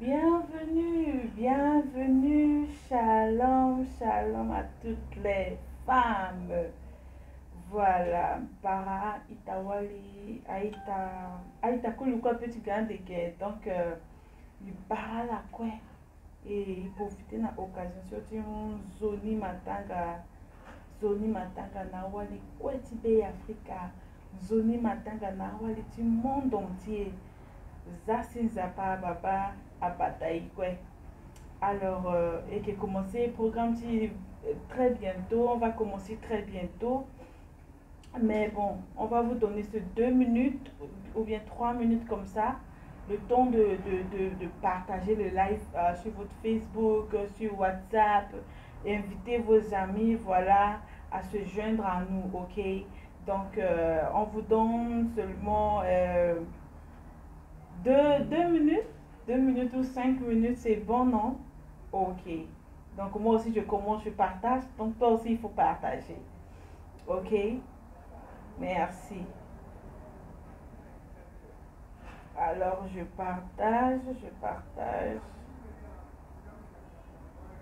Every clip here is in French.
Bienvenue, bienvenue, shalom, shalom à toutes les femmes. Voilà, para itawali, aïta kuluka petit grande que donc il para la quoi et profiter na occasion surtout zoni matanga na wali kweti be Africa, zoni matanga na wali du monde entier. Zasinza pa baba apataïkwe. Alors, et qui commencer le programme très bientôt. On va commencer très bientôt. Mais bon, on va vous donner ces 2 minutes ou bien 3 minutes comme ça. Le temps de partager le live sur votre Facebook, sur WhatsApp. Invitez vos amis, voilà, à se joindre à nous, ok? Donc, on vous donne seulement... 2 minutes ou 5 minutes, c'est bon, non? Ok. Donc, moi aussi, je commence, je partage. Donc, toi aussi, il faut partager. Ok? Merci. Alors, je partage.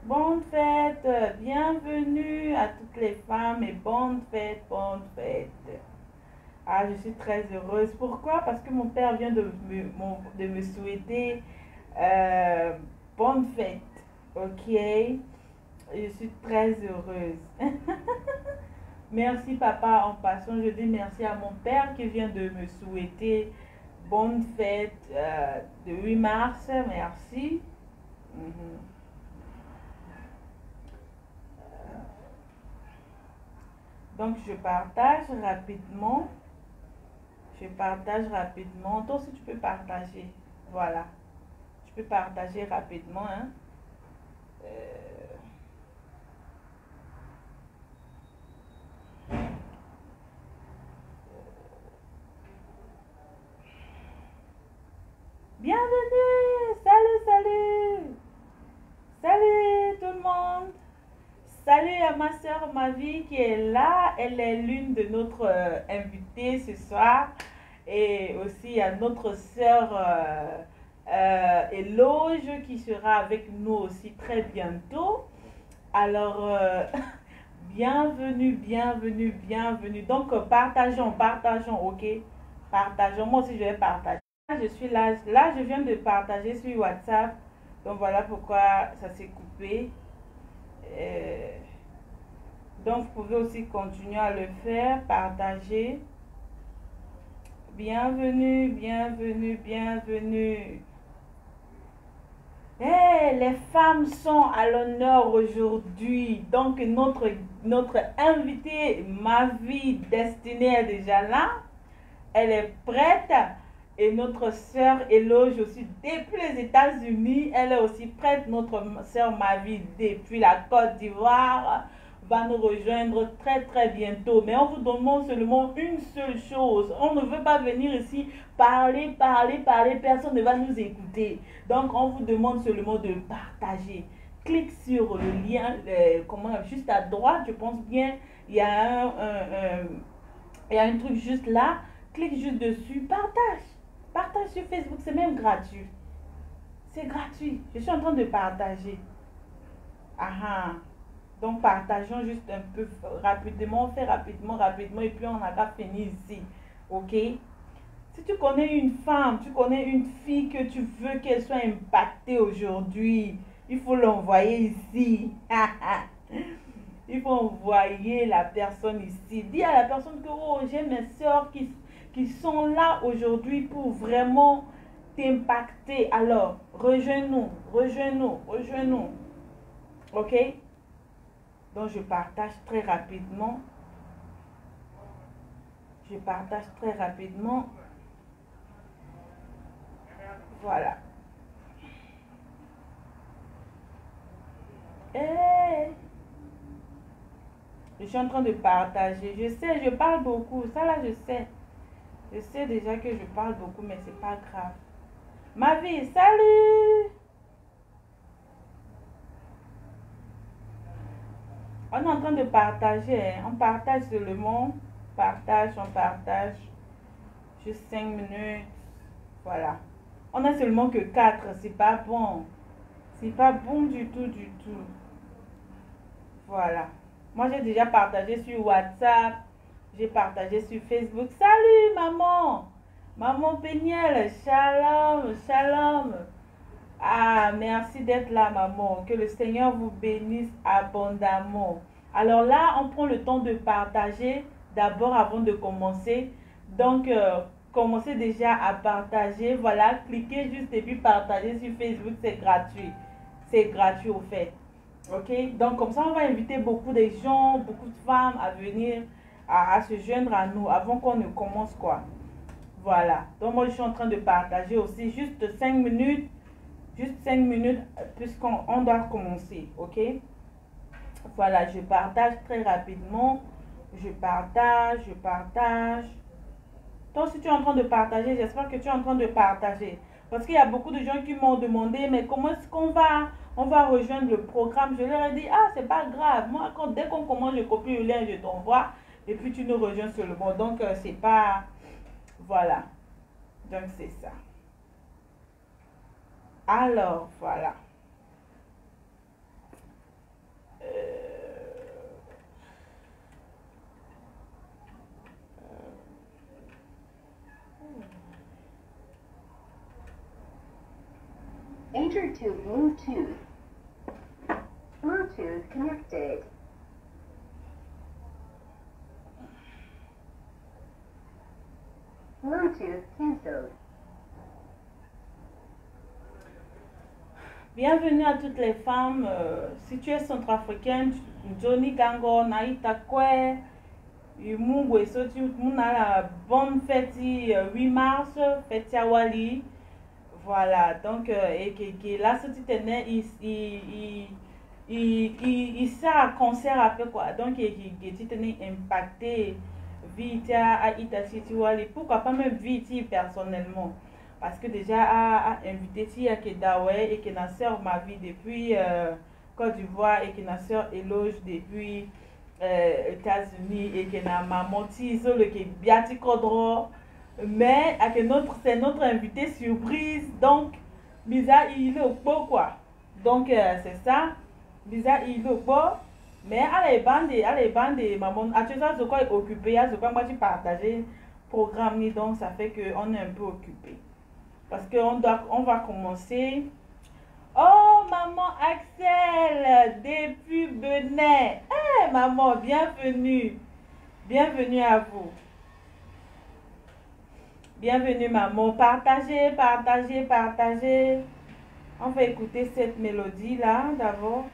Bonne fête. Bienvenue à toutes les femmes et bonne fête, bonne fête. Ah, je suis très heureuse. Pourquoi? Parce que mon père vient de me souhaiter bonne fête. Ok? Je suis très heureuse. Merci papa. En passant, je dis merci à mon père qui vient de me souhaiter bonne fête de 8 mars. Merci. Donc, je partage rapidement. Toi aussi, tu peux partager. Voilà. Tu peux partager rapidement. Hein. Bienvenue. Salut. Salut tout le monde. Salut à ma soeur Mavi qui est là. Elle est l'une de notre invitée ce soir. Et aussi à notre soeur Eloge qui sera avec nous aussi très bientôt. Alors, bienvenue. Donc, partageons, ok? Partageons. Moi aussi, je vais partager. Je suis là. Là, je viens de partager sur WhatsApp. Donc, voilà pourquoi ça s'est coupé. Donc, vous pouvez aussi continuer à le faire, partager. Bienvenue. Hey, les femmes sont à l'honneur aujourd'hui. Donc, notre invitée, Mavi Destinée, est déjà là. Elle est prête. Et notre sœur Eloge aussi depuis les États-Unis. Elle est aussi prête. Notre sœur Mavi depuis la Côte d'Ivoire va nous rejoindre très bientôt. Mais on vous demande seulement une seule chose. On ne veut pas venir ici parler. Personne ne va nous écouter. Donc on vous demande seulement de partager. Clique sur le lien, juste à droite, je pense bien. Il y a un truc juste là. Clique juste dessus. Partage sur Facebook. C'est même gratuit. C'est gratuit. Je suis en train de partager. Donc, partageons juste un peu rapidement. On fait rapidement. Et puis, on n'a pas fini ici. Ok? Si tu connais une femme, tu connais une fille que tu veux qu'elle soit impactée aujourd'hui, il faut l'envoyer ici. Il faut envoyer la personne ici. Dis à la personne que oh, j'ai mes soeurs qui sont là aujourd'hui pour vraiment t'impacter. Alors, rejoins-nous. Ok? Donc, je partage très rapidement. Voilà. Hey! Je suis en train de partager. Je sais, je parle beaucoup. Ça là, je sais. Je sais déjà que je parle beaucoup, mais c'est pas grave. Ma vie, salut! On est en train de partager. Hein. On partage seulement. On partage. Juste 5 minutes. Voilà. On a seulement que 4. C'est pas bon. C'est pas bon du tout, du tout. Voilà. Moi, j'ai déjà partagé sur WhatsApp. J'ai partagé sur Facebook. Salut, maman. Maman Péniel. Shalom, shalom. Ah, merci d'être là, maman. Que le Seigneur vous bénisse abondamment. Alors là, on prend le temps de partager d'abord avant de commencer. Donc, commencez déjà à partager. Voilà, cliquez juste et puis partagez sur Facebook. C'est gratuit. C'est gratuit au fait. Ok? Donc, comme ça, on va inviter beaucoup de gens, beaucoup de femmes à venir, à se joindre à nous avant qu'on ne commence quoi. Voilà. Donc, moi, je suis en train de partager aussi juste 5 minutes. Juste 5 minutes puisqu'on doit commencer, ok? Voilà, je partage très rapidement. Je partage. Donc, si tu es en train de partager, j'espère que tu es en train de partager. Parce qu'il y a beaucoup de gens qui m'ont demandé, mais comment est-ce qu'on va rejoindre le programme? Je leur ai dit, ah, c'est pas grave. Moi, dès qu'on commence, je copie le lien, je t'envoie. Et puis, tu nous rejoins sur le bon. Donc, c'est pas... Voilà. Donc, c'est ça. Alors, voilà. Enter to Bluetooth. Bluetooth connected. Bluetooth cancelled. Bienvenue à toutes les femmes. Si tu es centrafricaine, Johnny Gango, Naïta Kwe, Mungwe Soti, Muna la bonne fête 8 mars, fête Wali. Voilà, donc, et là, ce petit tenait, il sert à concert un peu quoi. Donc, il tenait impacté, vite à Itachi, pourquoi pas même vite personnellement. Parce que déjà, à invité si à Kedawe et que na sœur ma vie depuis Côte d'Ivoire et que na sœur éloge depuis États-Unis et que na maman Tiso le qui biati Kodro. Mais c'est notre invité surprise, donc bizarre il est au beau quoi. Donc c'est ça, bizarre il est au beau. Mais à les bandes maman, à tout ça ce quoi est occupé, à ce quoi moi j'ai partagé programme donc ça fait que on est un peu occupé parce que on va commencer. Oh maman Axel depuis Benet, hey, maman bienvenue à vous. Bienvenue maman, partagez. On va écouter cette mélodie là d'abord.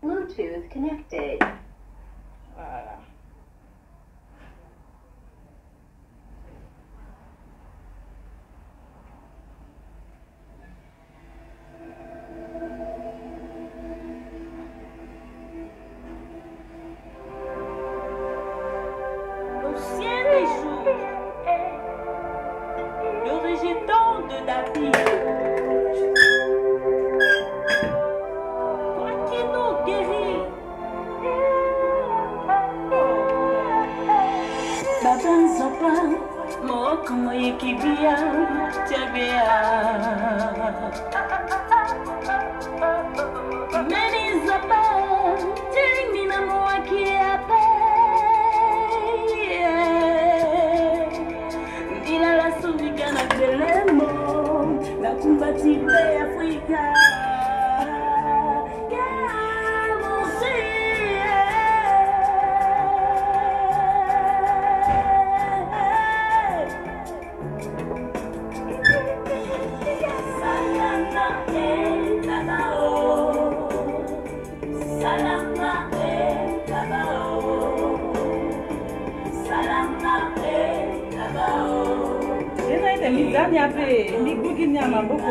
Bluetooth connected. Voilà. Au ciel des jours, le régiment de David, toi qui nous guéris, Niape, Ligugi Niama, beaucoup.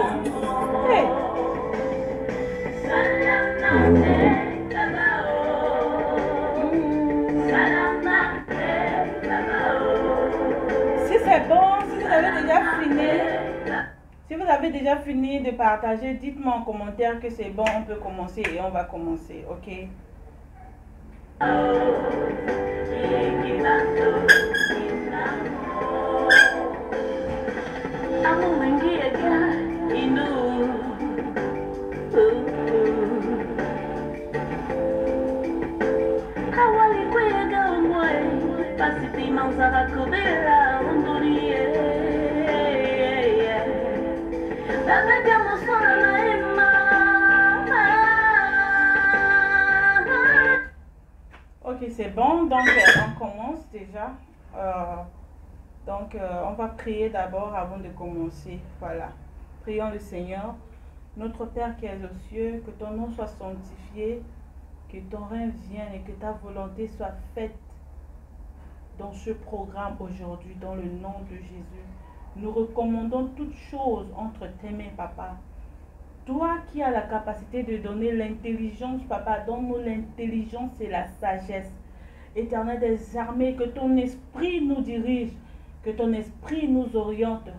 Hey. Si c'est bon, si vous avez déjà fini, si vous avez déjà fini de partager, dites-moi en commentaire que c'est bon, on peut commencer et on va commencer, ok? Ok, c'est bon, donc on commence déjà. On va prier d'abord avant de commencer. Voilà. Prions le Seigneur. Notre Père qui es aux cieux, que ton nom soit sanctifié, que ton règne vienne et que ta volonté soit faite dans ce programme aujourd'hui, dans le nom de Jésus. Nous recommandons toutes choses entre tes mains, Papa. Toi qui as la capacité de donner l'intelligence, Papa, donne-nous l'intelligence et la sagesse. Éternel des armées, que ton esprit nous dirige, que ton esprit nous oriente,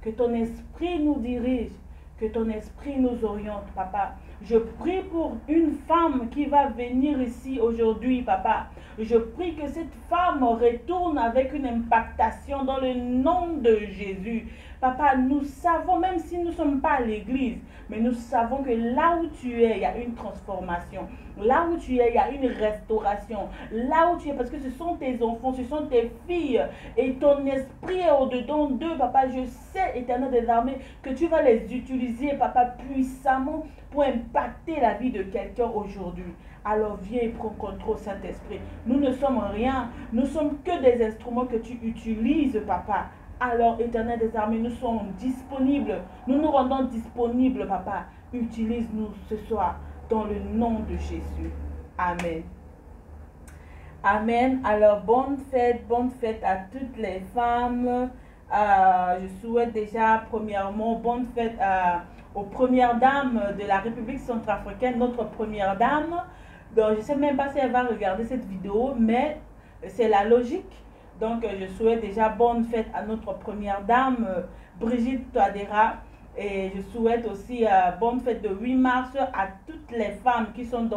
que ton esprit nous dirige, que ton esprit nous oriente, Papa. Je prie pour une femme qui va venir ici aujourd'hui, Papa. Je prie que cette femme retourne avec une impactation dans le nom de Jésus. Papa, nous savons, même si nous ne sommes pas à l'église, mais nous savons que là où tu es, il y a une transformation. Là où tu es, il y a une restauration. Là où tu es, parce que ce sont tes enfants, ce sont tes filles. Et ton esprit est au-dedans d'eux, Papa. Je sais, Éternel des armées, que tu vas les utiliser, Papa, puissamment pour impacter la vie de quelqu'un aujourd'hui. Alors viens et prends contrôle, Saint-Esprit. Nous ne sommes rien. Nous sommes que des instruments que tu utilises, Papa. Alors, Éternel des armées, nous sommes disponibles. Nous nous rendons disponibles, Papa. Utilise-nous ce soir dans le nom de Jésus. Amen. Amen. Alors, bonne fête à toutes les femmes. Je souhaite déjà, premièrement, bonne fête aux premières dames de la République centrafricaine, notre première dame. Donc, je ne sais même pas si elle va regarder cette vidéo, mais c'est la logique. Donc, je souhaite déjà bonne fête à notre première dame, Brigitte Touadéra. Et je souhaite aussi bonne fête de 8 mars à toutes les femmes qui sont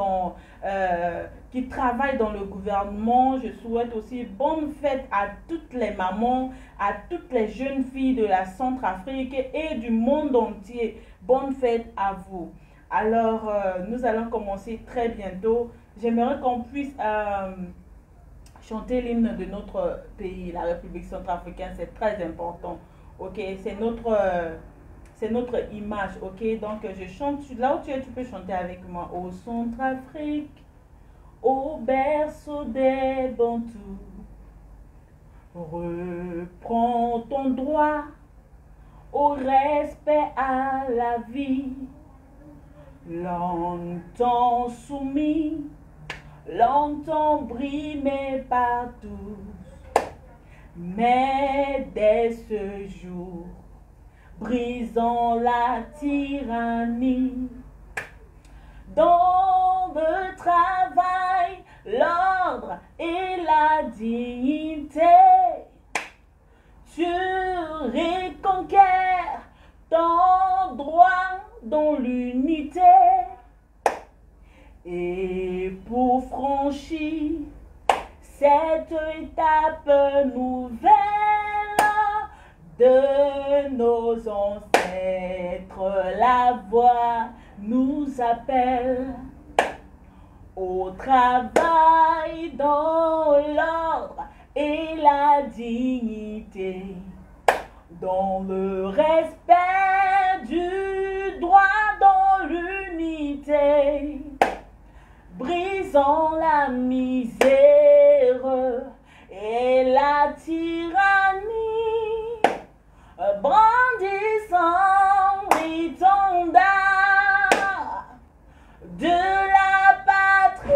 qui travaillent dans le gouvernement. Je souhaite aussi bonne fête à toutes les mamans, à toutes les jeunes filles de la Centrafrique et du monde entier. Bonne fête à vous. Alors, nous allons commencer très bientôt. J'aimerais qu'on puisse chanter l'hymne de notre pays, la République centrafricaine. C'est très important. Ok, c'est notre image. Ok, donc je chante. Là où tu es, tu peux chanter avec moi. Au Centrafrique, au berceau des Bantous, reprends ton droit au respect, à la vie. Longtemps soumis, longtemps brimé par tous, mais dès ce jour, brisons la tyrannie. Dans le travail, l'ordre et la dignité, tu reconquiers ton droit dans l'unité. Et pour franchir cette étape nouvelle de nos ancêtres, la voix nous appelle au travail dans l'ordre et la dignité, dans le respect du droit, dans l'unité. Brisons la misère et la tyrannie, brandissant l'étendard de la patrie.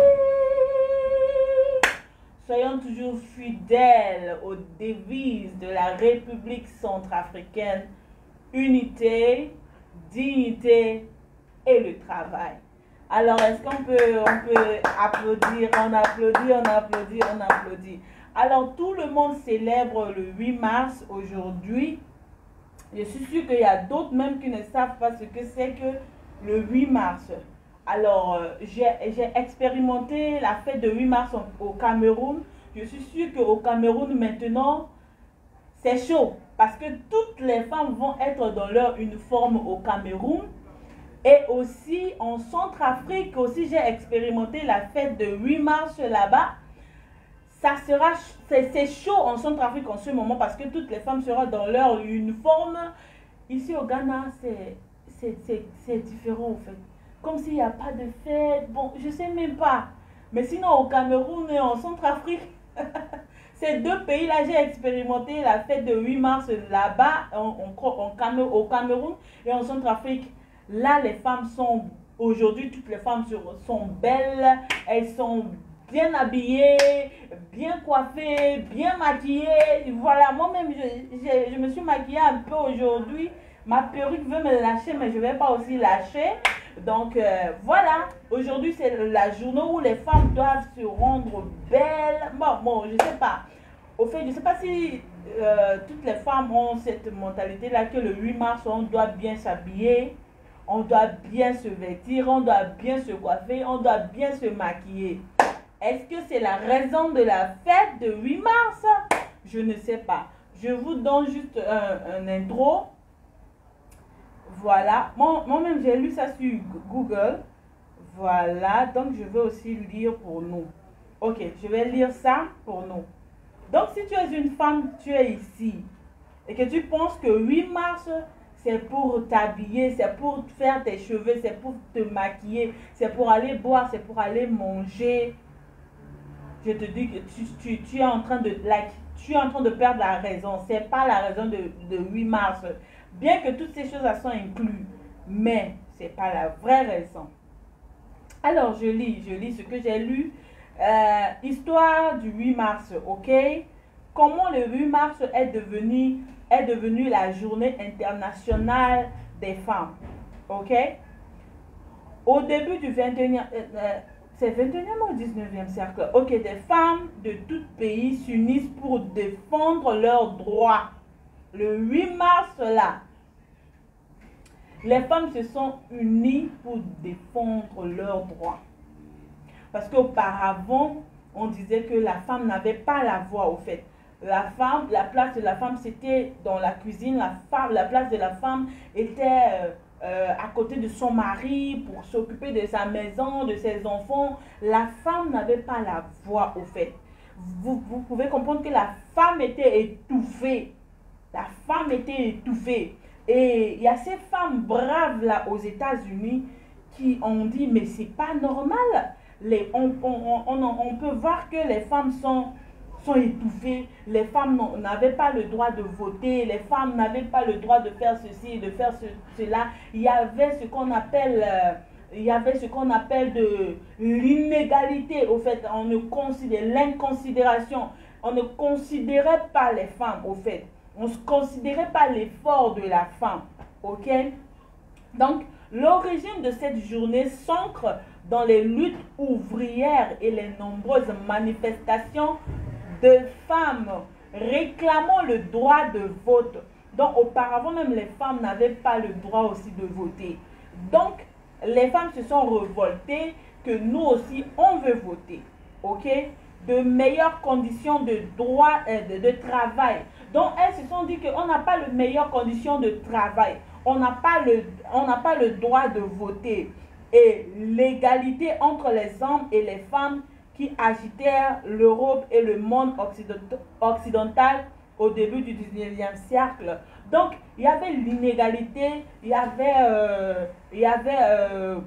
Soyons toujours fidèles aux devises de la République centrafricaine. unité, dignité et le travail. Alors, est-ce qu'on peut applaudir, on applaudit, on applaudit, on applaudit. Alors, tout le monde célèbre le 8 mars aujourd'hui. Je suis sûre qu'il y a d'autres même qui ne savent pas ce que c'est que le 8 mars. Alors, j'ai expérimenté la fête de 8 mars au Cameroun. Je suis sûre qu'au Cameroun, maintenant, c'est chaud. Parce que toutes les femmes vont être dans leur uniforme au Cameroun. Et aussi, en Centrafrique, aussi, j'ai expérimenté la fête de 8 mars là-bas. C'est chaud en Centrafrique en ce moment parce que toutes les femmes seront dans leur uniforme. Ici au Ghana, c'est différent en fait. Comme s'il n'y a pas de fête. Bon, je ne sais même pas. Mais sinon, au Cameroun et en Centrafrique, ces deux pays-là, j'ai expérimenté la fête de 8 mars là-bas, au Cameroun et en Centrafrique. Là, les femmes sont, aujourd'hui, toutes les femmes sont belles. Elles sont bien habillées, bien coiffées, bien maquillées. Voilà, moi-même, je me suis maquillée un peu aujourd'hui. Ma perruque veut me lâcher, mais je ne vais pas aussi lâcher. Donc, voilà. Aujourd'hui, c'est la journée où les femmes doivent se rendre belles. Bon, je ne sais pas. Au fait, je ne sais pas si toutes les femmes ont cette mentalité-là que le 8 mars, on doit bien s'habiller, on doit bien se vêtir, on doit bien se coiffer, on doit bien se maquiller. Est-ce que c'est la raison de la fête de 8 mars? Je ne sais pas. Je vous donne juste un intro. Voilà. Moi-même, j'ai lu ça sur Google. Voilà. Donc, je vais aussi lire pour nous. Ok, je vais lire ça pour nous. Donc, si tu es une femme, tu es ici. Et que tu penses que 8 mars, c'est pour t'habiller, c'est pour faire tes cheveux, c'est pour te maquiller, c'est pour aller boire, c'est pour aller manger. Je te dis que tu es en train de perdre la raison. Ce n'est pas la raison de 8 mars. Bien que toutes ces choses sont incluses. Mais ce n'est pas la vraie raison. Alors, je lis ce que j'ai lu. Histoire du 8 mars, ok? Comment le 8 mars est devenu la journée internationale des femmes, ok? Au début du 21e, c'est 21e ou 19e siècle, ok, des femmes de tout pays s'unissent pour défendre leurs droits. Le 8 mars, là, les femmes se sont unies pour défendre leurs droits. Parce qu'auparavant, on disait que la femme n'avait pas la voix, au fait. La place de la femme, c'était dans la cuisine. La place de la femme était à côté de son mari pour s'occuper de sa maison, de ses enfants. La femme n'avait pas la voix, au fait. Vous pouvez comprendre que la femme était étouffée. La femme était étouffée. Et il y a ces femmes braves là aux États-Unis qui ont dit, mais c'est pas normal. On peut voir que les femmes sont étouffées. Les femmes n'avaient pas le droit de voter. Les femmes n'avaient pas le droit de faire ceci, de faire cela. Il y avait ce qu'on appelle... de l'inégalité. Au fait, l'inconsidération. On ne considérait pas les femmes, au fait. On ne considérait pas l'effort de la femme. Ok? Donc, l'origine de cette journée s'ancre dans les luttes ouvrières et les nombreuses manifestations de femmes réclamant le droit de vote. Donc, auparavant, même les femmes n'avaient pas le droit aussi de voter. Donc, les femmes se sont révoltées que nous aussi, on veut voter. Ok? De meilleures conditions de droit, de travail. Donc, elles se sont dit qu'on n'a pas les meilleures conditions de travail. On n'a pas le droit de voter. Et l'égalité entre les hommes et les femmes qui agitèrent l'Europe et le monde occidental au début du 19e siècle. Donc, il y avait l'inégalité, il y avait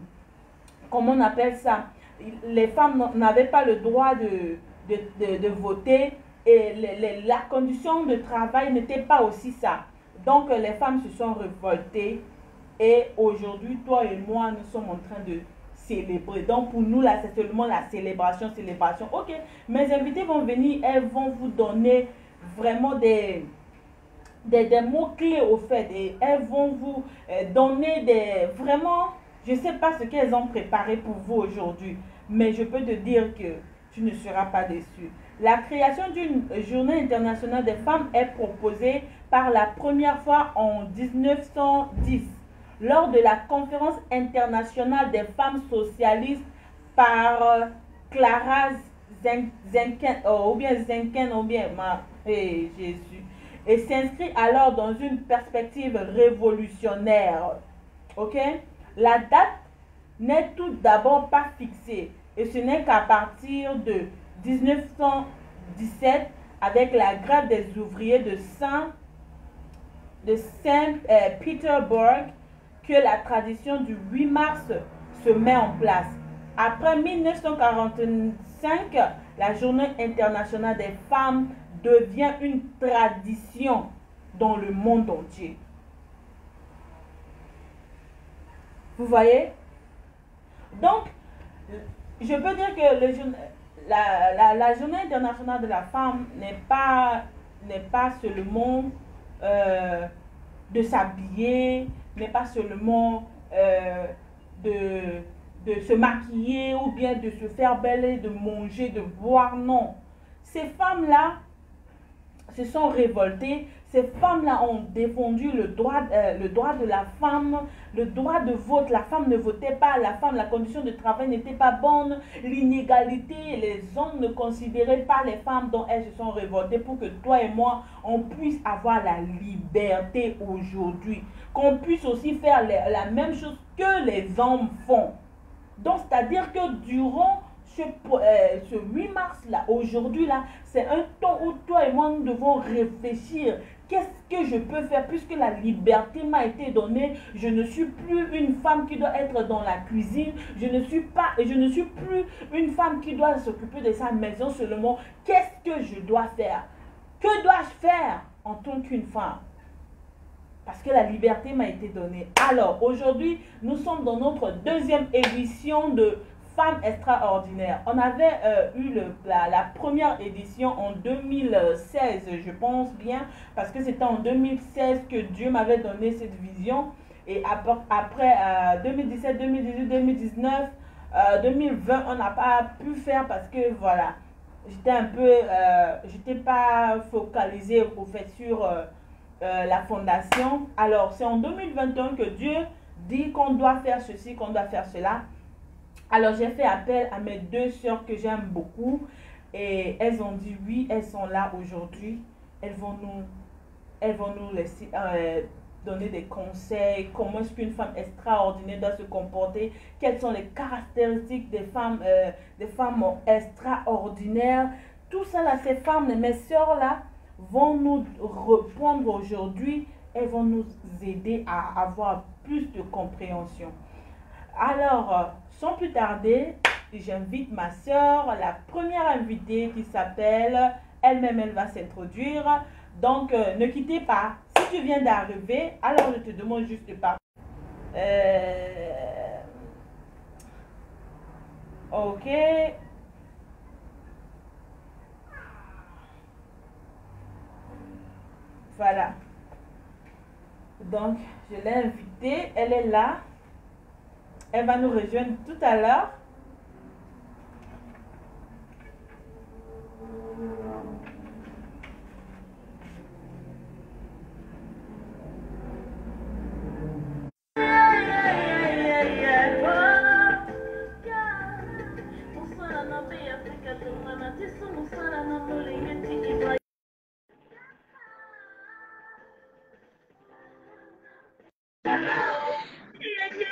comment on appelle ça? Les femmes n'avaient pas le droit de voter et la condition de travail n'était pas aussi ça. Donc, les femmes se sont révoltées et aujourd'hui, toi et moi, nous sommes en train de célébrer. Donc, pour nous, là, c'est seulement la célébration. Ok, mes invités vont venir, elles vont vous donner vraiment des des mots-clés au fait et elles vont vous donner des... Vraiment, je ne sais pas ce qu'elles ont préparé pour vous aujourd'hui, mais je peux te dire que tu ne seras pas déçu. La création d'une journée internationale des femmes est proposée par la première fois en 1910 lors de la conférence internationale des femmes socialistes par Clara Zenken, Jésus, et s'inscrit alors dans une perspective révolutionnaire. Ok? La date n'est tout d'abord pas fixée et ce n'est qu'à partir de 1917 avec la grève des ouvriers de Saint-Pétersbourg que la tradition du 8 mars se met en place. Après 1945, la Journée internationale des femmes devient une tradition dans le monde entier. Vous voyez? Donc, je peux dire que la Journée internationale de la femme n'est pas seulement de s'habiller, n'est pas seulement de se maquiller ou bien de se faire belle, de manger, de boire. Non. Ces femmes-là se sont révoltées. Ces femmes-là ont défendu le droit de la femme, le droit de vote. La femme ne votait pas, la femme, la condition de travail n'était pas bonne, l'inégalité, les hommes ne considéraient pas les femmes dont elles se sont révoltées pour que toi et moi, on puisse avoir la liberté aujourd'hui. Qu'on puisse aussi faire la même chose que les hommes font. Donc, c'est-à-dire que durant ce 8 mars-là, aujourd'hui-là, c'est un temps où toi et moi, nous devons réfléchir. Qu'est-ce que je peux faire puisque la liberté m'a été donnée? Je ne suis plus une femme qui doit être dans la cuisine. Je ne suis plus une femme qui doit s'occuper de sa maison seulement. Qu'est-ce que je dois faire? Que dois-je faire en tant qu'une femme? Parce que la liberté m'a été donnée. Alors, aujourd'hui, nous sommes dans notre deuxième édition de Femmes extraordinaires. On avait eu la première édition en 2016, je pense bien, parce que c'était en 2016 que Dieu m'avait donné cette vision. Et après 2017, 2018, 2019, 2020, on n'a pas pu faire parce que voilà, j'étais pas focalisée au fait sur la fondation. Alors, c'est en 2021 que Dieu dit qu'on doit faire ceci, qu'on doit faire cela. Alors, j'ai fait appel à mes deux sœurs que j'aime beaucoup et elles ont dit oui, elles sont là aujourd'hui. Elles vont nous laisser donner des conseils, comment est-ce qu'une femme extraordinaire doit se comporter, quelles sont les caractéristiques des femmes extraordinaires. Tout ça là, ces femmes, mes sœurs là, vont nous reprendre aujourd'hui. Elles vont nous aider à avoir plus de compréhension. Alors, sans plus tarder, j'invite ma soeur, la première invitée qui s'appelle, elle-même, elle va s'introduire. Donc, ne quittez pas. Si tu viens d'arriver, alors je te demande juste de parler. Ok. Voilà. Donc, je l'ai invitée. Elle est là. Elle va nous rejoindre tout à l'heure.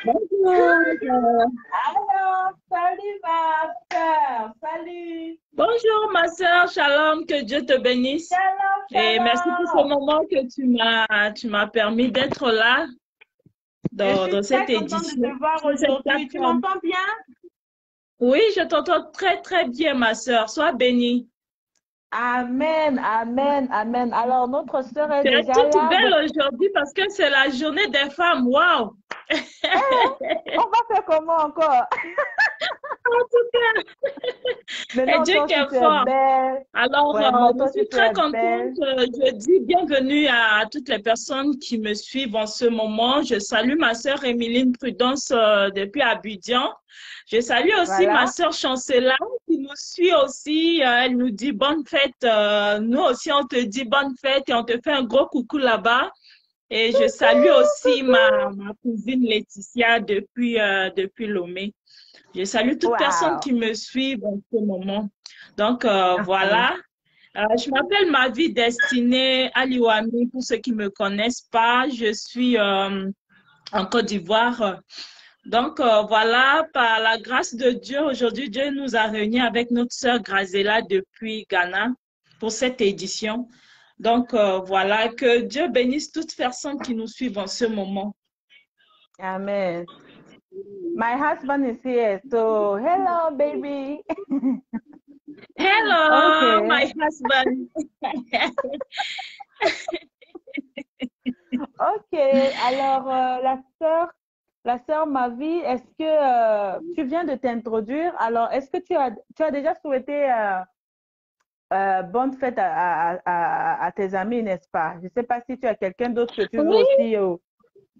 Bonjour. Alors, salut ma soeur, salut. Bonjour ma soeur, shalom, que Dieu te bénisse. Shalom, shalom. Et merci pour ce moment que tu m'as permis d'être là dans cette édition. Je suis très contente de te voir aujourd'hui. Tu m'entends bien? Oui, je t'entends très très bien ma soeur. Sois bénie. Amen, amen, amen. Alors, notre sœur est Tu es déjà toute là. belle aujourd'hui parce que c'est la journée des femmes. Waouh! On va faire comment encore? en tout cas. Mais Et non, Dieu toi qui aussi, est tu es fort. belle. Alors, Vraiment, je toi aussi, suis tu très es contente. belle. Je dis bienvenue à toutes les personnes qui me suivent en ce moment. Je salue ma sœur Émiline Prudence depuis Abidjan. Je salue aussi ma Voilà. sœur Chancela qui nous suit aussi. Elle nous dit bonne fête. Nous aussi, on te dit bonne fête et on te fait un gros coucou là-bas. Et je salue aussi ma cousine Laetitia depuis Lomé. Je salue toute personne Wow. qui me suit en ce moment. Donc, Uh-huh. voilà. Je m'appelle Mavi Destinée Aliwami. Pour ceux qui ne me connaissent pas, je suis en Côte d'Ivoire. Donc, voilà, par la grâce de Dieu, aujourd'hui, Dieu nous a réunis avec notre sœur Grazela depuis Ghana pour cette édition. Donc, voilà, que Dieu bénisse toutes personnes qui nous suivent en ce moment. Amen. My husband is here, so hello, baby. Hello, Okay. my husband. Ok. Alors, la sœur Mavi, est-ce que tu viens de t'introduire? Alors, est-ce que tu as déjà souhaité bonne fête à tes amis, n'est-ce pas? Je ne sais pas si tu as quelqu'un d'autre que tu veux Oui, aussi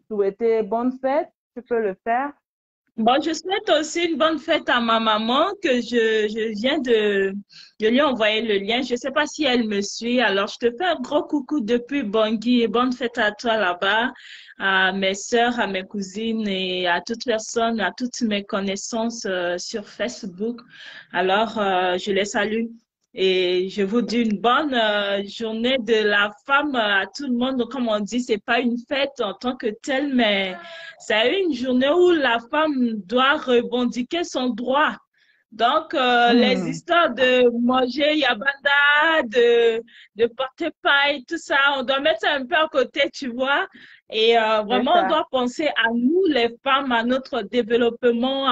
souhaiter bonne fête. Tu peux le faire. bon, je souhaite aussi une bonne fête à ma maman que je viens de lui envoyer le lien. Je ne sais pas si elle me suit. Alors, je te fais un gros coucou depuis Bangui et bonne fête à toi là-bas, à mes sœurs, à mes cousines et à toute personne, à toutes mes connaissances sur Facebook. Alors, je les salue. Et je vous dis une bonne journée de la femme à tout le monde. Donc, comme on dit, c'est pas une fête en tant que telle, mais c'est une journée où la femme doit revendiquer son droit. Donc, les Hmm, histoires de manger yabanda, de porter paille, tout ça, on doit mettre ça un peu à côté, tu vois. Et c'est vraiment, on ça. doit penser à nous, les femmes, à notre développement.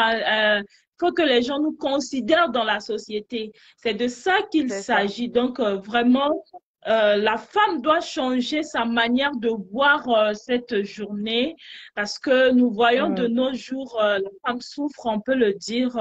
Il faut que les gens nous considèrent dans la société. C'est de ça qu'il C'est ça. s'agit. Donc, vraiment, la femme doit changer sa manière de voir cette journée parce que nous voyons de Hmm, nos jours, la femme souffre, on peut le dire.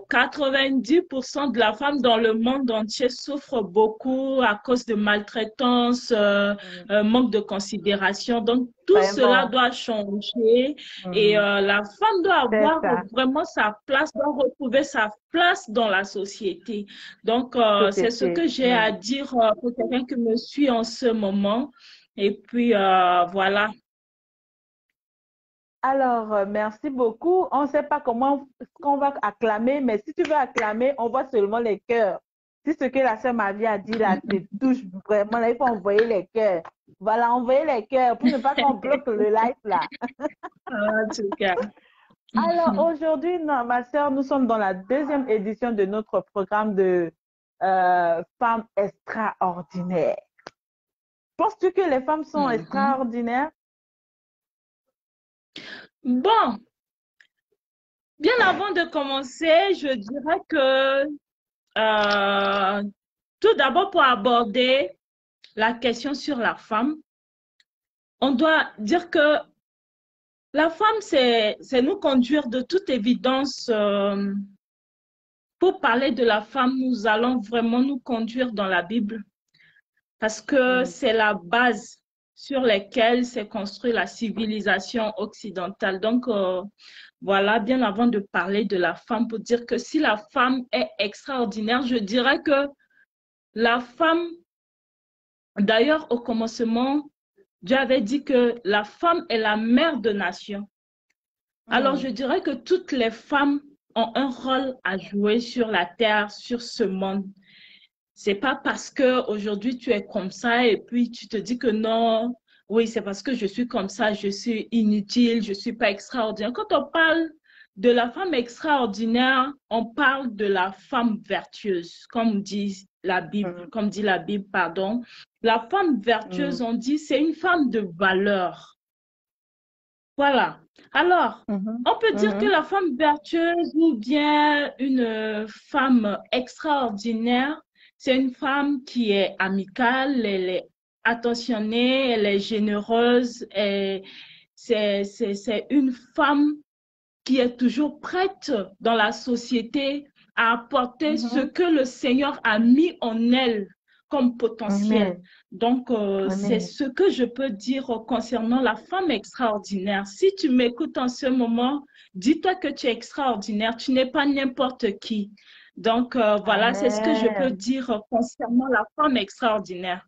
90% de la femme dans le monde entier souffre beaucoup à cause de maltraitance, hmm, manque de considération. Donc, tout cela vraiment. doit changer et Hmm, la femme doit c'est avoir ça. vraiment sa place, doit retrouver sa place dans la société. Donc, c'est ce Société. que j'ai Hmm. à dire pour quelqu'un qui me suit en ce moment. Et puis, voilà. Alors, merci beaucoup. On ne sait pas comment ce qu'on va acclamer, mais si tu veux acclamer, on voit seulement les cœurs. Si ce que la sœur Marie a dit là te touche vraiment, là, il faut envoyer les cœurs. Voilà, envoyer les cœurs pour ne pas qu'on bloque le live là. En tout cas. Alors, aujourd'hui, ma sœur, nous sommes dans la deuxième édition de notre programme de femmes extraordinaires. Penses-tu que les femmes sont Mhm. extraordinaires? Bon, bien avant de commencer, je dirais que euh, tout d'abord pour aborder la question sur la femme, on doit dire que la femme, c'est nous conduire de toute évidence. Pour parler de la femme, nous allons vraiment nous conduire dans la Bible parce que Hmm, c'est la base sur laquelle s'est construite la civilisation occidentale. Donc, voilà, bien avant de parler de la femme, pour dire que si la femme est extraordinaire, je dirais que la femme, d'ailleurs, au commencement, Dieu avait dit que la femme est la mère de nations. Alors, hmm, je dirais que toutes les femmes ont un rôle à jouer sur la terre, sur ce monde. C'est pas parce que aujourd'hui tu es comme ça et puis tu te dis que non, oui, c'est parce que je suis comme ça, je suis inutile, je suis pas extraordinaire. Quand on parle de la femme extraordinaire, on parle de la femme vertueuse, hmm, comme dit la Bible, pardon. La femme hmm, vertueuse, on dit, c'est une femme de valeur. Voilà. Alors, mhm, on peut dire que mhm, la femme vertueuse ou bien une femme extraordinaire, c'est une femme qui est amicale, elle est attentionnée, elle est généreuse, et c'est une femme qui est toujours prête dans la société à apporter ce que le Seigneur a mis en elle comme potentiel. Amen. Donc, c'est Amen. ce que je peux dire concernant la femme extraordinaire. Si tu m'écoutes en ce moment, dis-toi que tu es extraordinaire, tu n'es pas n'importe qui. Donc, voilà, c'est ce que je peux Amen. dire concernant la femme extraordinaire.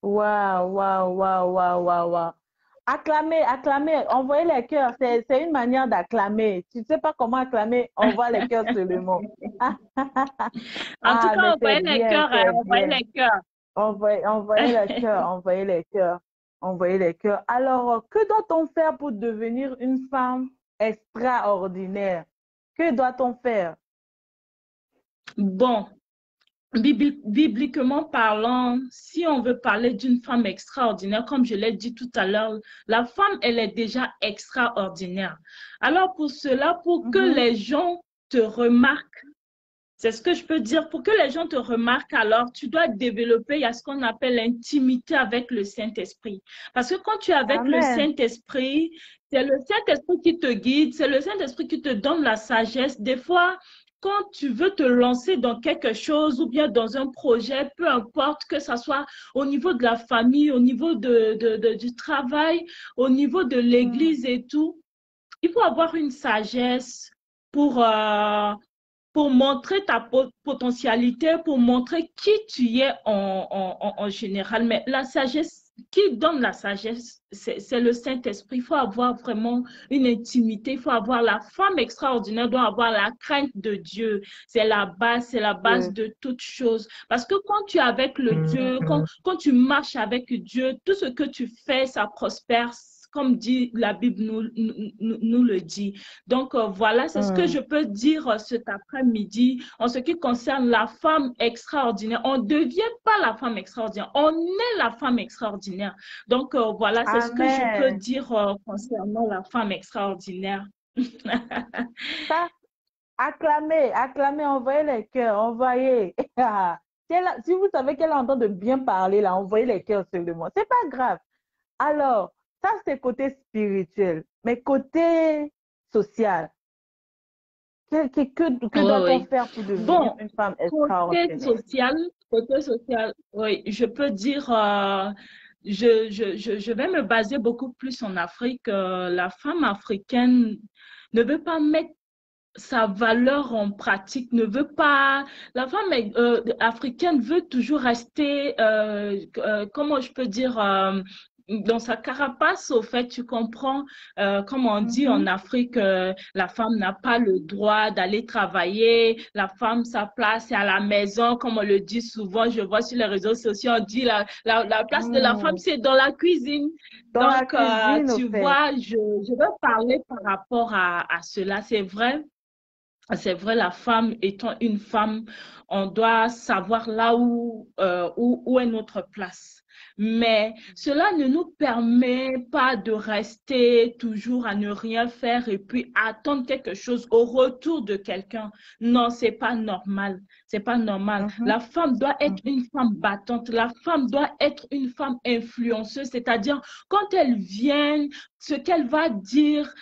Waouh, waouh, waouh, waouh, waouh, waouh. Acclamer, acclamer, envoyer les cœurs, c'est une manière d'acclamer. Tu ne sais pas comment acclamer, envoie les cœurs seulement. En tout Ah, mais cas, envoyez les cœurs, hein, c'est envoyez bien. les cœurs. Envoyez les cœurs, envoyez les cœurs, envoyez les cœurs. Alors, que doit-on faire pour devenir une femme extraordinaire? Que doit-on faire? Bon, bibliquement parlant, si on veut parler d'une femme extraordinaire, comme je l'ai dit tout à l'heure, la femme, elle est déjà extraordinaire. Alors pour cela, pour que Mhm. les gens te remarquent, c'est ce que je peux dire, pour que les gens te remarquent, alors tu dois développer, il y a ce qu'on appelle l'intimité avec le Saint-Esprit. Parce que quand tu es avec le Amen. Saint-Esprit, c'est le Saint-Esprit qui te guide, c'est le Saint-Esprit qui te donne la sagesse. Des fois, quand tu veux te lancer dans quelque chose ou bien dans un projet, peu importe que ce soit au niveau de la famille, au niveau du travail, au niveau de Mm. l'église et tout, il faut avoir une sagesse pour, euh, pour montrer ta potentialité, pour montrer qui tu es en général. Mais la sagesse, qui donne la sagesse, c'est le Saint-Esprit. Il faut avoir vraiment une intimité, il faut avoir la femme extraordinaire, doit avoir la crainte de Dieu. C'est la base Dieu. de toute chose. Parce que quand tu es avec le Dieu, quand tu marches avec Dieu, tout ce que tu fais, ça prospère, comme dit la Bible nous le dit. Donc, voilà, c'est ce que Mm. je peux dire cet après-midi en ce qui concerne la femme extraordinaire. On ne devient pas la femme extraordinaire, on est la femme extraordinaire. Donc, voilà, c'est ce que je peux Amen. dire concernant la femme extraordinaire. Ça, acclamez, acclamez, envoyez les cœurs, envoyez. Si vous savez qu'elle est en train de bien parler, là, envoyez les cœurs seulement. C'est pas grave. Alors, ça, c'est côté spirituel. Mais côté social, que Oui, doit-on oui. faire pour devenir Bon, une femme extraordinaire? côté social, oui, je peux dire, je vais me baser beaucoup plus en Afrique. La femme africaine ne veut pas mettre sa valeur en pratique, ne veut pas, la femme africaine veut toujours rester, comment je peux dire, dans sa carapace, au fait, tu comprends, comme on dit en Mhm. Afrique, la femme n'a pas le droit d'aller travailler, la femme, sa place est à la maison, comme on le dit souvent, je vois sur les réseaux sociaux, on dit la place de la femme, Mm. c'est dans la cuisine. Dans la Donc, cuisine, au tu fait. vois, je veux parler par rapport à cela. C'est vrai, la femme étant une femme, on doit savoir là où est notre place. Mais cela ne nous permet pas de rester toujours à ne rien faire et puis attendre quelque chose au retour de quelqu'un. Non, c'est pas normal. C'est pas normal. Mhm. La femme doit être Mhm. une femme battante. La femme doit être une femme influenceuse, c'est-à-dire quand elle vient, ce qu'elle va dire,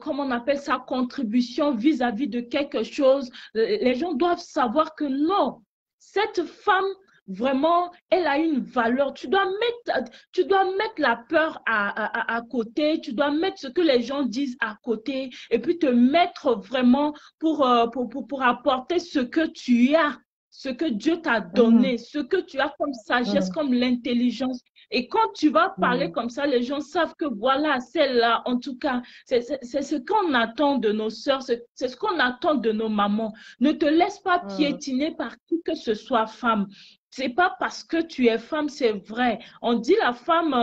comment on appelle sa contribution vis-à-vis de quelque chose, les gens doivent savoir que non, cette femme, vraiment, elle a une valeur. Tu dois mettre la peur à côté, tu dois mettre ce que les gens disent à côté et puis te mettre vraiment pour apporter ce que tu as, ce que Dieu t'a Mhm. donné, ce que tu as comme sagesse, Mhm. comme l'intelligence. Et quand tu vas parler Mhm. comme ça, les gens savent que voilà, celle-là, en tout cas, c'est ce qu'on attend de nos sœurs, c'est ce qu'on attend de nos mamans. Ne te laisse pas Mhm. piétiner par qui que ce soit femme. C'est pas parce que tu es femme, c'est vrai. On dit la femme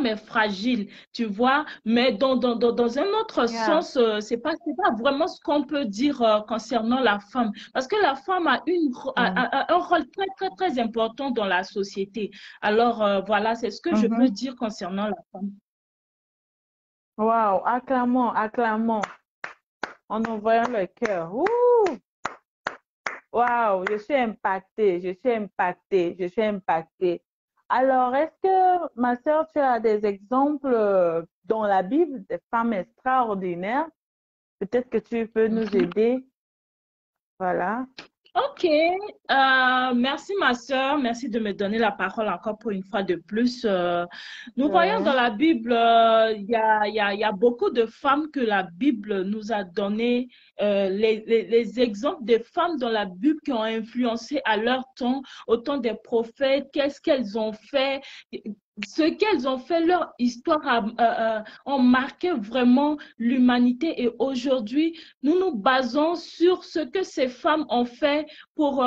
est fragile, tu vois, mais dans un autre Yeah. sens, c'est pas vraiment ce qu'on peut dire concernant la femme. Parce que la femme Mhm. a un rôle très, très, très important dans la société. Alors, voilà, c'est ce que je peux Mhm. dire concernant la femme. Wow, acclamons, acclamons, en envoyant le cœur. Ouh! Wow, je suis impactée, je suis impactée, je suis impactée. Alors, est-ce que, ma sœur, tu as des exemples dans la Bible, des femmes extraordinaires. Peut-être que tu peux nous aider. Voilà. Ok, merci ma sœur, merci de me donner la parole encore pour une fois de plus. Nous voyons dans la Bible, il y a beaucoup de femmes que la Bible nous a donné, les exemples des femmes dans la Bible qui ont influencé à leur temps, au temps des prophètes, qu'est-ce qu'elles ont fait. Ce qu'elles ont fait, leur histoire ont marqué vraiment l'humanité et aujourd'hui, nous nous basons sur ce que ces femmes ont fait pour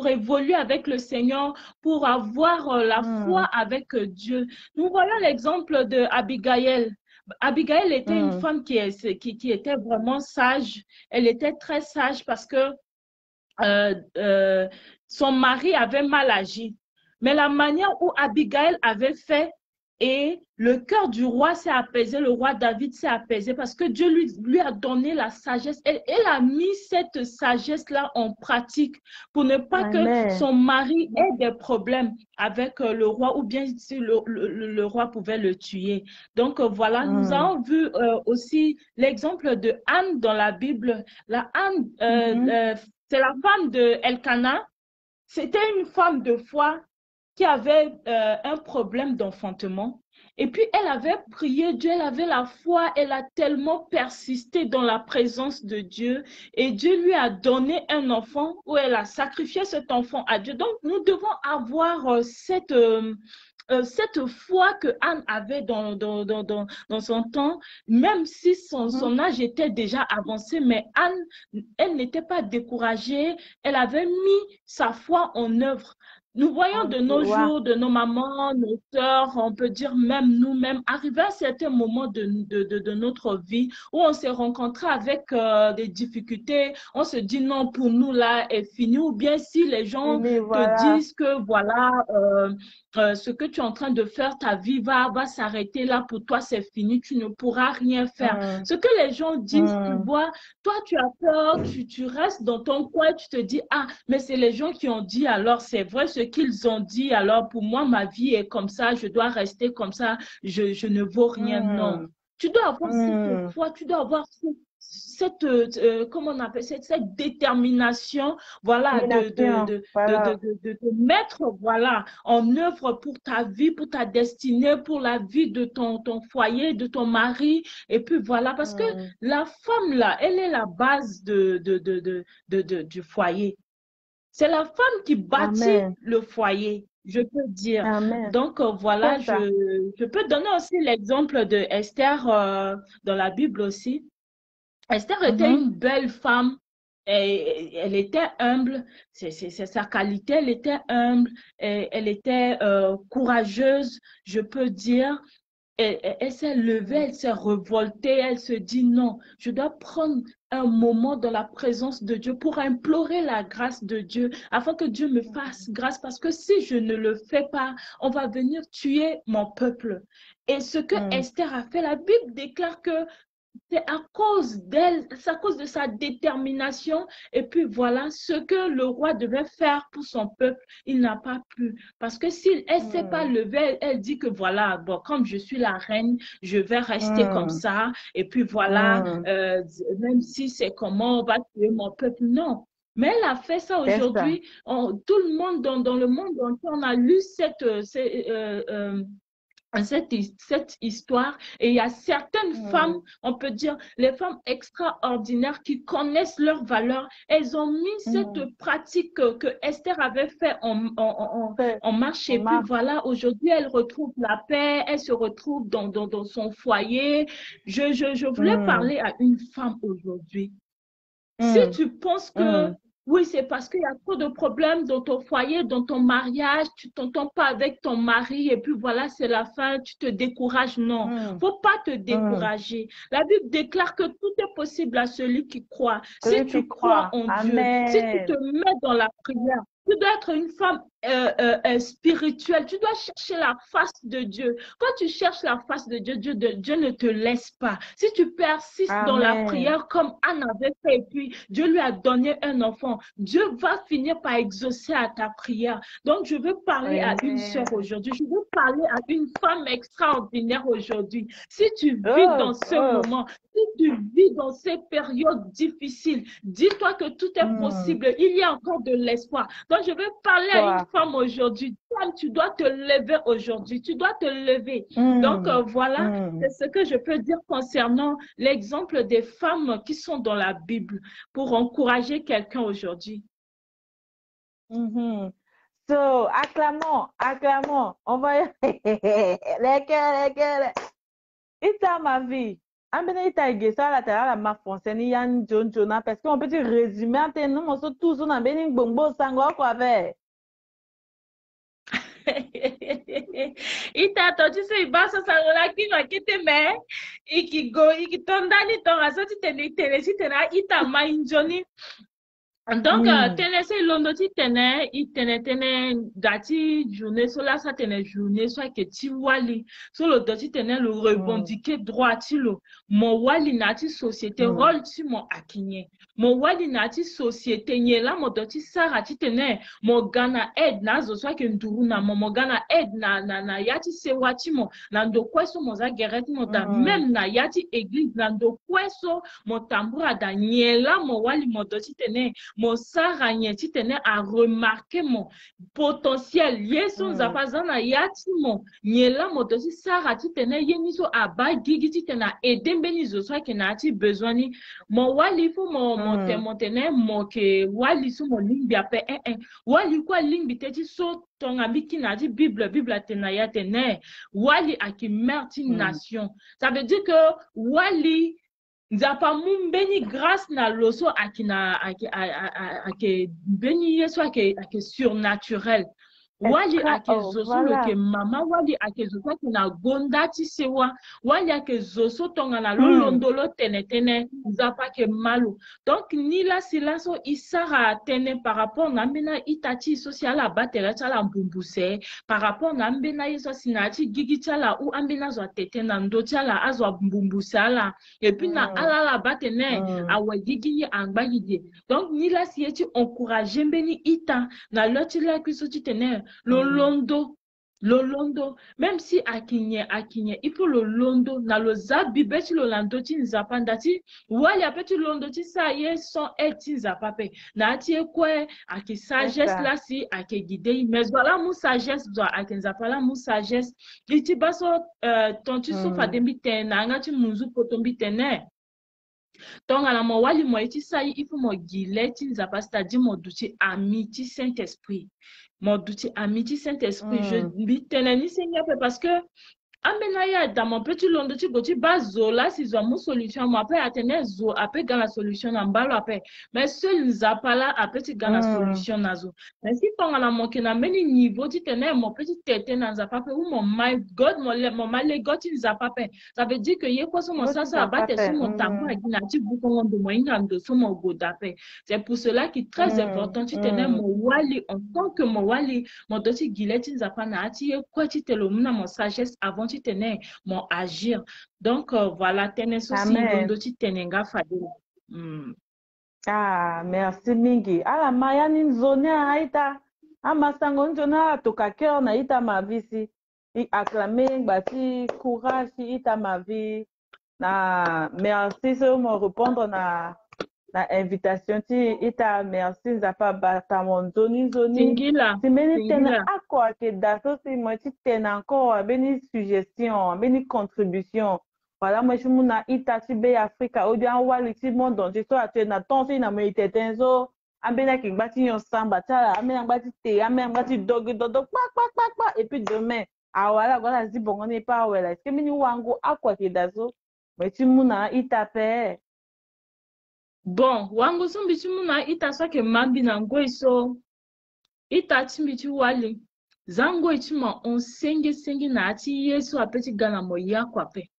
évoluer avec le Seigneur, pour avoir la foi avec Dieu. Nous voyons l'exemple de Abigail. Abigail était une femme qui était vraiment sage. Elle était très sage parce que son mari avait mal agi. Mais la manière où Abigail avait fait et le cœur du roi s'est apaisé, le roi David s'est apaisé parce que Dieu lui a donné la sagesse. Elle a mis cette sagesse-là en pratique pour ne pas que son mari ait des problèmes avec le roi ou bien si le roi pouvait le tuer. Donc voilà, nous avons vu aussi l'exemple de Anne dans la Bible. La Anne, c'est la femme de Elkanah. C'était une femme de foi qui avait un problème d'enfantement. Et puis, elle avait prié Dieu, elle avait la foi, elle a tellement persisté dans la présence de Dieu. Et Dieu lui a donné un enfant où elle a sacrifié cet enfant à Dieu. Donc, nous devons avoir cette foi que Anne avait dans son temps, même si son âge était déjà avancé, mais Anne, elle n'était pas découragée, elle avait mis sa foi en œuvre. Nous voyons de nos jours, de nos mamans, nos sœurs, on peut dire même nous-mêmes, arriver à certains moments de notre vie où on s'est rencontré avec des difficultés, on se dit non, pour nous là est fini, ou bien si les gens te disent que voilà, ce que tu es en train de faire, ta vie va s'arrêter là, pour toi c'est fini, tu ne pourras rien faire. Ce que les gens disent, tu vois, toi tu as peur, tu restes dans ton coin, tu te dis, ah, mais c'est les gens qui ont dit, alors c'est vrai ce qu'ils ont dit, alors pour moi ma vie est comme ça, je dois rester comme ça, je ne vaux rien, non. Tu dois avoir cette foi, tu dois avoir cette comment on appelle cette détermination, voilà, de te mettre, voilà, en œuvre pour ta vie, pour ta destinée, pour la vie de ton foyer, de ton mari, et puis voilà, parce que la femme là, elle est la base du foyer. C'est la femme qui bâtit le foyer, je peux dire. Amen. Donc, voilà, je peux donner aussi l'exemple de Esther dans la Bible aussi. Esther était une belle femme, et elle était humble, c'est sa qualité, elle était humble, et elle était courageuse, je peux dire. Elle s'est levée, elle s'est révoltée, elle se dit non, je dois prendre un moment dans la présence de Dieu pour implorer la grâce de Dieu afin que Dieu me fasse grâce parce que si je ne le fais pas, on va venir tuer mon peuple. Et ce que Esther a fait, la Bible déclare que c'est à cause d'elle, c'est à cause de sa détermination. Et puis voilà, ce que le roi devait faire pour son peuple, il n'a pas pu. Parce que si elle ne s'est pas levée, elle dit que voilà, bon, comme je suis la reine, je vais rester comme ça. Et puis voilà, même si c'est comment on va tuer mon peuple, non. Mais elle a fait ça aujourd'hui. Tout le monde dans le monde entier, on a lu cette histoire et il y a certaines femmes, on peut dire les femmes extraordinaires qui connaissent leurs valeurs, elles ont mis cette pratique que Esther avait fait en marche et puis voilà, aujourd'hui elle retrouve la paix, elle se retrouve dans son foyer. Je voulais parler à une femme aujourd'hui. Si tu penses que oui, c'est parce qu'il y a trop de problèmes dans ton foyer, dans ton mariage, tu t'entends pas avec ton mari et puis voilà, c'est la fin, tu te décourages. Non, faut pas te décourager. La Bible déclare que tout est possible à celui qui croit. Si tu crois en Dieu, si tu te mets dans la prière, Tu dois être une femme spirituelle. Tu dois chercher la face de Dieu. Quand tu cherches la face de Dieu, Dieu ne te laisse pas. Si tu persistes dans la Amen. prière comme Anne avait fait, et puis Dieu lui a donné un enfant, Dieu va finir par exaucer à ta prière. Donc, je veux parler à une sœur aujourd'hui. Je veux parler à une femme extraordinaire aujourd'hui. Si tu vis dans ce moment, si tu vis dans ces périodes difficiles, dis-toi que tout est possible. Il y a encore de l'espoir. Donc, je veux parler à une femme aujourd'hui. Femme, tu dois te lever aujourd'hui. Tu dois te lever. Donc, voilà, c'est ce que je peux dire concernant l'exemple des femmes qui sont dans la Bible pour encourager quelqu'un aujourd'hui. So, acclamons, acclamons. On va y lesquels. Ita ma vie. Ambene ita igesa la terre la ma français ni yan John Jonah parce qu'on peut dire résumer en tenant mon so tout son ambene gbongbo sango quoi faire. Ita attendu se ibasa sangola kino kiteme ikigo ikitondani tonga so titene si tena ita mainjoni. Donc, tenese londo ti tene gati journée so la sa tene journée so ke ti wali so lo do ti tene le revendiquer droit ti lo mo wali na ti société rôle ti mo akinye mo wali na ti société nye la mo do ti sara ti tene mo gana aide na zo so ke nduru na mo gana aide na ya ti sewa ti mo na ndo kweso mo za geret mo da même na ya ti église na ndo kweso mo tambura da nye la mo wali mo do ti tene mon Sarah ti tene a remarqué mon potentiel. Yesu zapazana yati mon nyela motosi Sarah ti tene yeniso aba gigi ti tena edembeni zo so ke na ti besoin ni mon wali fu mon tene mo ke wali su mon limbi ape wali kwa limbi te ti so tonga biki na di Bible tena ya tene wali aki merti nation. Ça veut dire que wali nzapa mumbeni grâce na loso akina ake beni yeso ake surnaturel wali ake zoso lo ke mama wali ake zoso ake na gonda ti sewa wali ake zoso tonga na lolondolo tene nzapa ke malu. Donc ni la silaso isara tene par rapport na mbena itati social batera chala mbumbuse par rapport na mbena yeso sinati gigi chala ou ambena zo tete na ndo chala azwa mbumbusala et puis na ala la batene awe gigi angbagide. Donc ni la sieti encourager mbeni ita na loti la kwisoti tene Lolondo, même si akinye, il faut le londo, na lo zabi beti lo lando ti nzapandati, wali apeti londo ti sa ye son ti nzapape, na ati ekwe, aki sagesse la si, aki guide, mais voilà mou sagesse, aki nzapala mou sagesse, iti baso, tonti sofa dembi tene, anga ti munzu potombi tene. Donc, à la wali mo iti sa il faut mo gile ti nzapa, c'est-à-dire mo duti amiti Saint-Esprit. Mon douti amitié Saint-Esprit, je dis tenani Seigneur parce que amenaya dans mon petit long de ti goti bazo là si zo mon solution moi après atteindre zo après dans la solution en balo après mais seul nous a pas là après ti dans la solution nazo mais si ton à la manquer na meni niveau ti tenir mon petit tête dans a pas ou mon my God mon mal God ti za pas ça veut dire que yé quoi so mon ça abattre sur mon tambour qui na ti bouton de moyen de so mon godape. C'est pour cela qui est très important ti tenir mon wali en tant que mon wali mon doti gileti za pas na ti quoi ti te lo na mon sagesse avant tu tenais mon agir. Donc voilà, tenez aussi l'ondoti tenenga fadela. Ah, merci mingi. Ala maya ni nzone aita. Amasango njona toka cœur na ita ma vie si. I acclamer bati courage ita ma vie. Na merci sur me répondre na invitation ti ita merci nzapa bata mon zoni si meni tena akwa ke daso si moi ti tena encore beni suggestion beni contribution voilà moi je muna ita ti be Africa ou bien wali ti monde entier so atu na tonsi na moi tetenzo ambena ki gbati yon samba tala amena gbati te amena gbati dodo pa et puis demain ah voilà zi bongo ne pas voilà est-ce que meni wango akwa ke daso moi ti muna ita pe. Bon, wangu sumbichi muna ita sake mambi na ngoi so ita timbichi wali zango ichima on senge na ati yesu apeti gana mo yako ape.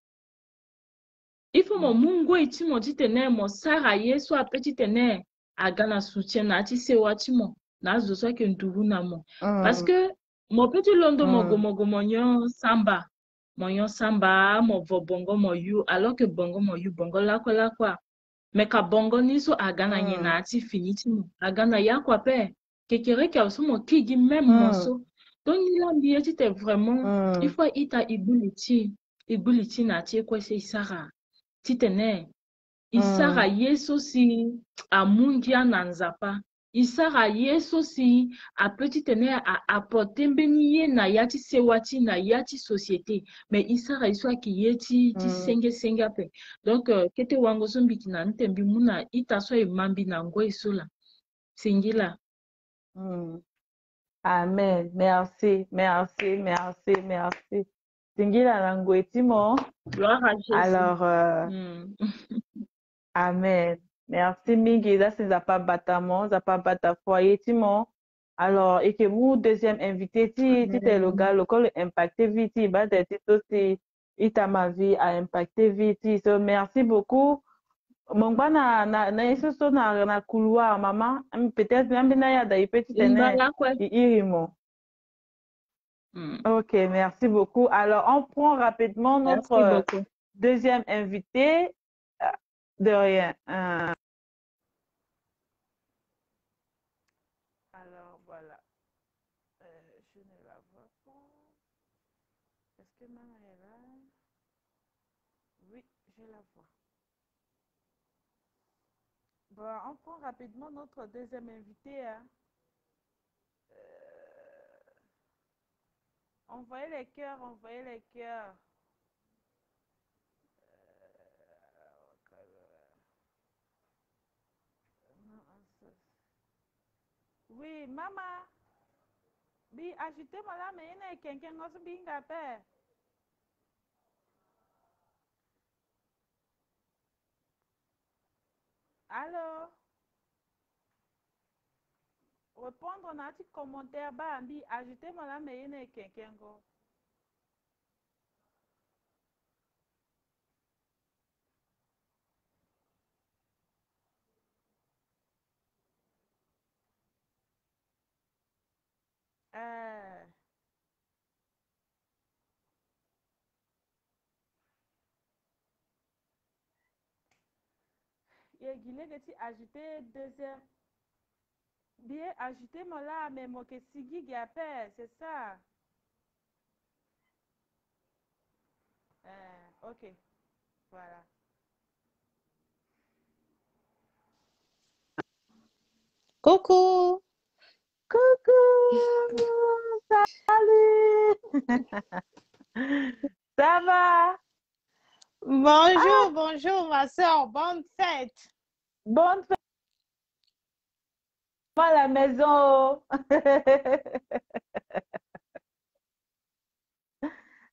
Ifo mo mungo ichimo titene mo sara yesu apeti tene agana soutien na ati sewa chimo nazo so ke ntubu na mo. Parce Mm. que mon petit londo Mm. mogo monyo samba. Monyo samba, mo vo bongo mo yu, alors que bongo mo yu, bongo la kwa. Mais ka bongo niso agana nye Mm. na ati finiti mo. Agana ya kwa pe. Kekere ke osu mo kigi même Mm. morceau. Donc il a dit c'était vraiment, il Mm. faut ita ibuliti na ati kwa se isara. Titene. Isara Mm. yeso si amungia na nzapa. Isara yeso si a petit tene a apporter mbeni ye na yati sewati na yati société. Mais isara iswa ki yeti ti Mm. senge ape. Donc kete wango sombiki na ntembi muna ita so imambi na ngo isola. Singila. Mm. Amen. Merci, merci, merci, merci. Tingila lango etimo. Gloire à Jésus. Alors, Hmm. Amen. Merci mingi. Ça, c'est Zapa Batamo, Zapa Bata Foyer Timo. Alors, et que vous, deuxième invité, si t'es le Amen. gars, le col impacté vite, bah, t'es aussi, il t'a ma vie a impacté vite. So, merci beaucoup. Mon gars, na eso so na couloir, maman. Peut-être même na ya da petit tene, Mbala kwe. irimo. Hmm. Ok, merci beaucoup. Alors, on prend rapidement Merci notre beaucoup. deuxième invité. De rien. Alors, voilà. Je ne la vois pas. Est-ce que maman est là? Oui, je la vois. Bon, on prend rapidement notre deuxième invité. Hein. Envoyez les cœurs, envoyez les cœurs. Oui, maman. Bi, ajoutez-moi là, mais il y a quelqu'un qui a fait. Allô? Répondre à un petit commentaire, bah, bi, ajoutez-moi là, mais il y a quelqu'un qui il y a quelqu'un qui a ajouté deuxième. Bien, ajoutez-moi là, mais moi, que Sigi qui a fait, c'est ça. Ok, voilà. Coucou, Coucou! Salut! Ça va? Ah, bonjour ma soeur, bonne fête. bonne fête à la maison.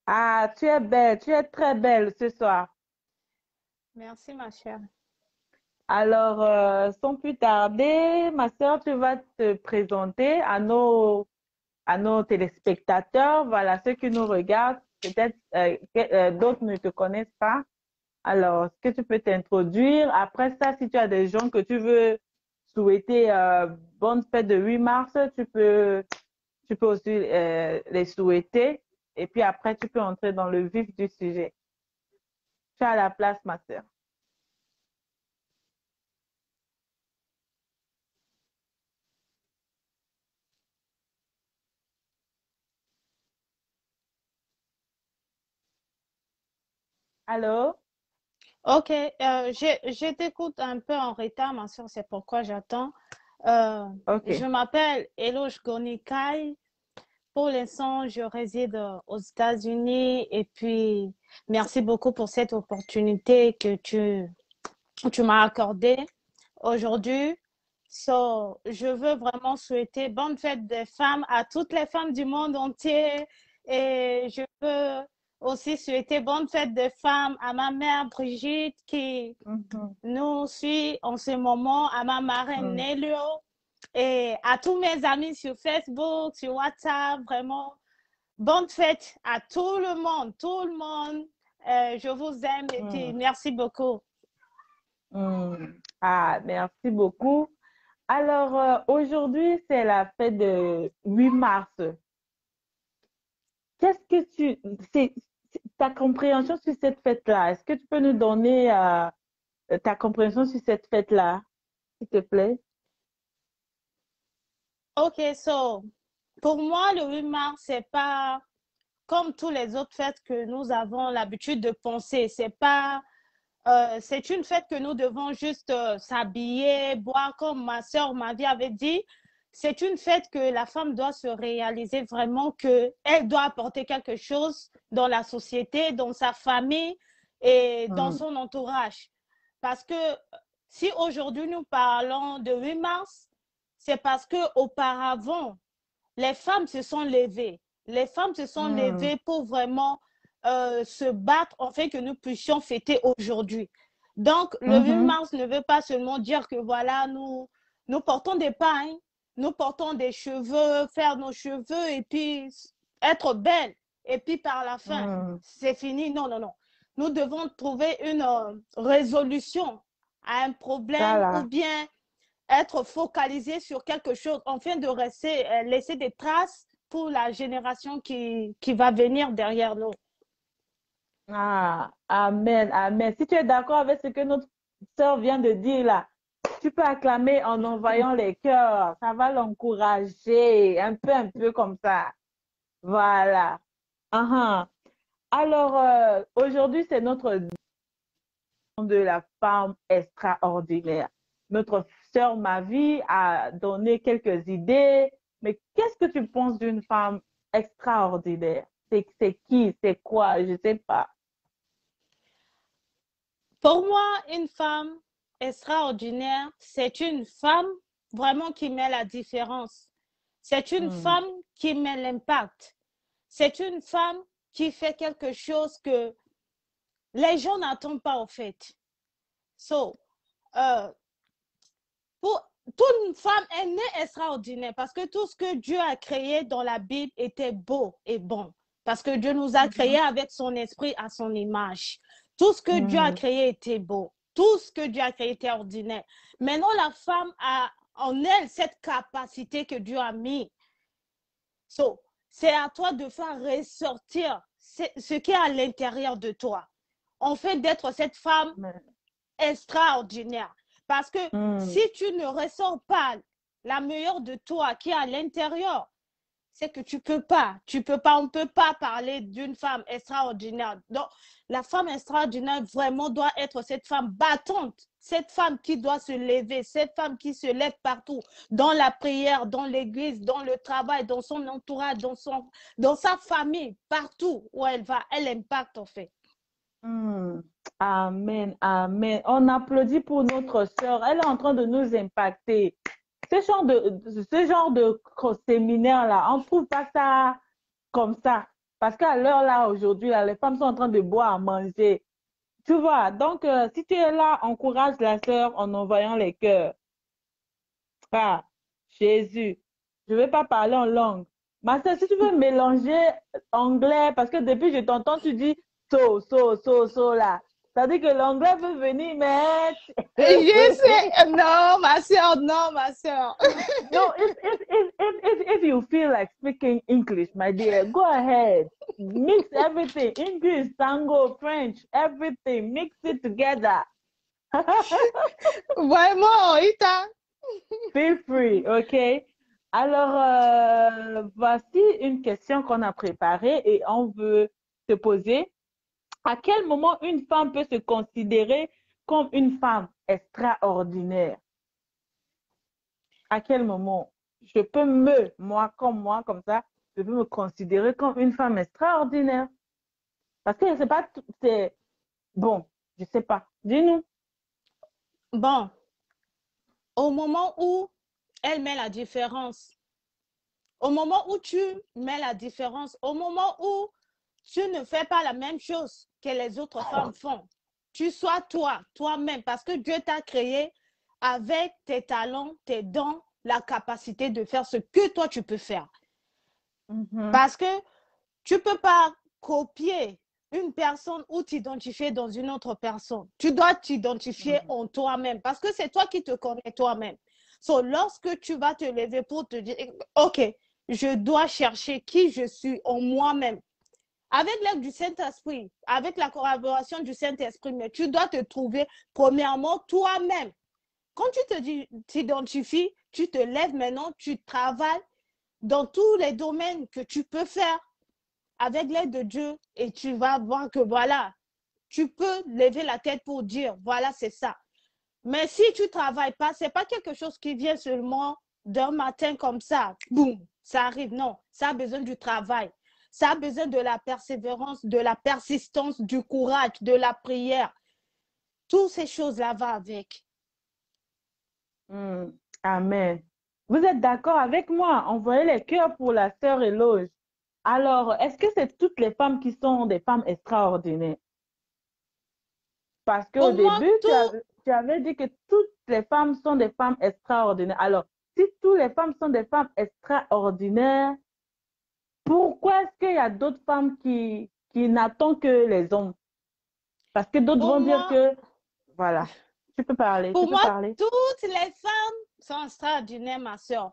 Ah, tu es belle, tu es très belle ce soir. Merci ma chère. Alors, sans plus tarder, ma soeur, tu vas te présenter à nos téléspectateurs, voilà, ceux qui nous regardent, peut-être d'autres ne te connaissent pas. Alors, est-ce que tu peux t'introduire? Après ça, si tu as des gens que tu veux souhaiter bonne fête de 8 mars, tu peux aussi les souhaiter. Et puis après, tu peux entrer dans le vif du sujet. Tu as la place, ma soeur. Allô? Ok, je t'écoute un peu en retard ma soeur, c'est pourquoi j'attends. Euh, je OK. m'appelle Eloge Gonikai. Pour l'instant, je réside aux États-Unis et puis merci beaucoup pour cette opportunité que tu m'as accordée aujourd'hui. So, je veux vraiment souhaiter bonne fête des femmes à toutes les femmes du monde entier et je veux aussi souhaiter bonne fête des femmes à ma mère Brigitte qui Mhm. nous suit en ce moment, à ma marraine Mm. Nelio et à tous mes amis sur Facebook, sur WhatsApp, vraiment bonne fête à tout le monde, tout le monde. Je vous aime et puis Mm. merci beaucoup. Mm. Ah, merci beaucoup. Alors, aujourd'hui, c'est la fête de 8 mars. Qu'est-ce que ta compréhension sur cette fête-là? Est-ce que tu peux nous donner ta compréhension sur cette fête-là, s'il te plaît? Ok, so, pour moi, le 8 mars, c'est pas comme tous les autres fêtes que nous avons l'habitude de penser. C'est une fête que nous devons juste s'habiller, boire, comme ma soeur Mavi avait dit. C'est une fête que la femme doit se réaliser vraiment qu'elle doit apporter quelque chose dans la société, dans sa famille et dans Hmm. son entourage. Parce que si aujourd'hui nous parlons de 8 mars, c'est parce que auparavant, les femmes se sont levées. Les femmes se sont Hmm. levées pour vraiment se battre afin que nous puissions fêter aujourd'hui. Donc, le 8 Mhm. mars ne veut pas seulement dire que voilà, nous portons des pagnes, nous portons des cheveux, faire nos cheveux et puis être belles. Et puis par la fin, Hmm. c'est fini. Non, non, non. Nous devons trouver une résolution à un Ça problème ou là. bien être focalisé sur quelque chose afin de laisser des traces pour la génération qui va venir derrière nous. Ah, amen, amen. Si tu es d'accord avec ce que notre sœur vient de dire là, tu peux acclamer en envoyant les cœurs. Ça va l'encourager, un peu comme ça. Voilà. Ah, ah. Alors, aujourd'hui, c'est notre de la femme extraordinaire. Notre sœur Mavi a donné quelques idées, mais qu'est-ce que tu penses d'une femme extraordinaire? C'est qui? C'est quoi? Je ne sais pas. Pour moi, une femme extraordinaire, c'est une femme vraiment qui met la différence. C'est une Hmm. femme qui met l'impact. C'est une femme qui fait quelque chose que les gens n'attendent pas au fait. So, euh, pour toute femme est née extraordinaire parce que tout ce que Dieu a créé dans la Bible était beau et bon. Parce que Dieu nous a créés Mhm. avec son esprit à son image. Tout ce que Dieu a Hmm. créé était beau. Tout ce que Dieu a créé était ordinaire. Maintenant, la femme a en elle cette capacité que Dieu a mis. So, c'est à toi de faire ressortir ce qui est à l'intérieur de toi. En fait, d'être cette femme extraordinaire. Parce que Hmm. si tu ne ressens pas la meilleure de toi qui est à l'intérieur, c'est que tu peux pas, on ne peut pas parler d'une femme extraordinaire. Donc, la femme extraordinaire vraiment doit être cette femme battante, cette femme qui doit se lever, cette femme qui se lève partout, dans la prière, dans l'église, dans le travail, dans son entourage, dans sa famille, partout où elle va, elle impacte en fait. Hmm. Amen, amen. On applaudit pour notre sœur. Elle est en train de nous impacter. Ce genre de séminaire-là, on ne trouve pas ça comme ça. Parce qu'à l'heure là, aujourd'hui, là, les femmes sont en train de boire, manger. Tu vois, donc si tu es là, encourage la sœur en envoyant les cœurs. Ah, Jésus, je ne vais pas parler en langue. Ma sœur, si tu veux mélanger anglais, parce que depuis que je t'entends, tu dis so là. Ça veut dire que l'anglais veut venir, mais... Je sais, non, ma soeur, non, ma soeur. No, if you feel like speaking English, my dear, go ahead. Mix everything. English, tango, French, everything. Mix it together. Vraiment, Ita. Feel free, OK? Alors, voici une question qu'on a préparée et on veut te poser. À quel moment une femme peut se considérer comme une femme extraordinaire? À quel moment je peux moi, comme ça, je peux me considérer comme une femme extraordinaire? Parce que c'est pas tout, c'est bon, je sais pas. Dis-nous. Bon, au moment où elle met la différence, au moment où tu mets la différence, au moment où tu ne fais pas la même chose que les autres femmes font, tu sois toi, toi-même, parce que Dieu t'a créé avec tes talents, tes dons, la capacité de faire ce que toi tu peux faire. Mhm, Parce que tu ne peux pas copier une personne ou t'identifier dans une autre personne. Tu dois t'identifier mhm, en toi-même parce que c'est toi qui te connais toi-même. So, lorsque tu vas te lever pour te dire, OK, je dois chercher qui je suis en moi-même, avec l'aide du Saint-Esprit, avec la collaboration du Saint-Esprit, mais tu dois te trouver premièrement toi-même. Quand tu t'identifies, tu te lèves maintenant, tu travailles dans tous les domaines que tu peux faire avec l'aide de Dieu et tu vas voir que voilà, tu peux lever la tête pour dire, voilà, c'est ça. Mais si tu ne travailles pas, ce n'est pas quelque chose qui vient seulement d'un matin comme ça, boum, ça arrive. Non, ça a besoin du travail. Ça a besoin de la persévérance, de la persistance, du courage, de la prière. Toutes ces choses-là vont avec. Amen. Vous êtes d'accord avec moi? Envoyez les cœurs pour la sœur Éloge. Alors, est-ce que c'est toutes les femmes qui sont des femmes extraordinaires? Parce qu'au Pour moi, début, tu avais dit que toutes les femmes sont des femmes extraordinaires. Alors, si toutes les femmes sont des femmes extraordinaires, pourquoi est-ce qu'il y a d'autres femmes qui n'attendent que les hommes? Parce que d'autres vont dire que, voilà, tu peux parler, pour tu peux moi, parler. toutes les femmes sont extraordinaires, ma soeur.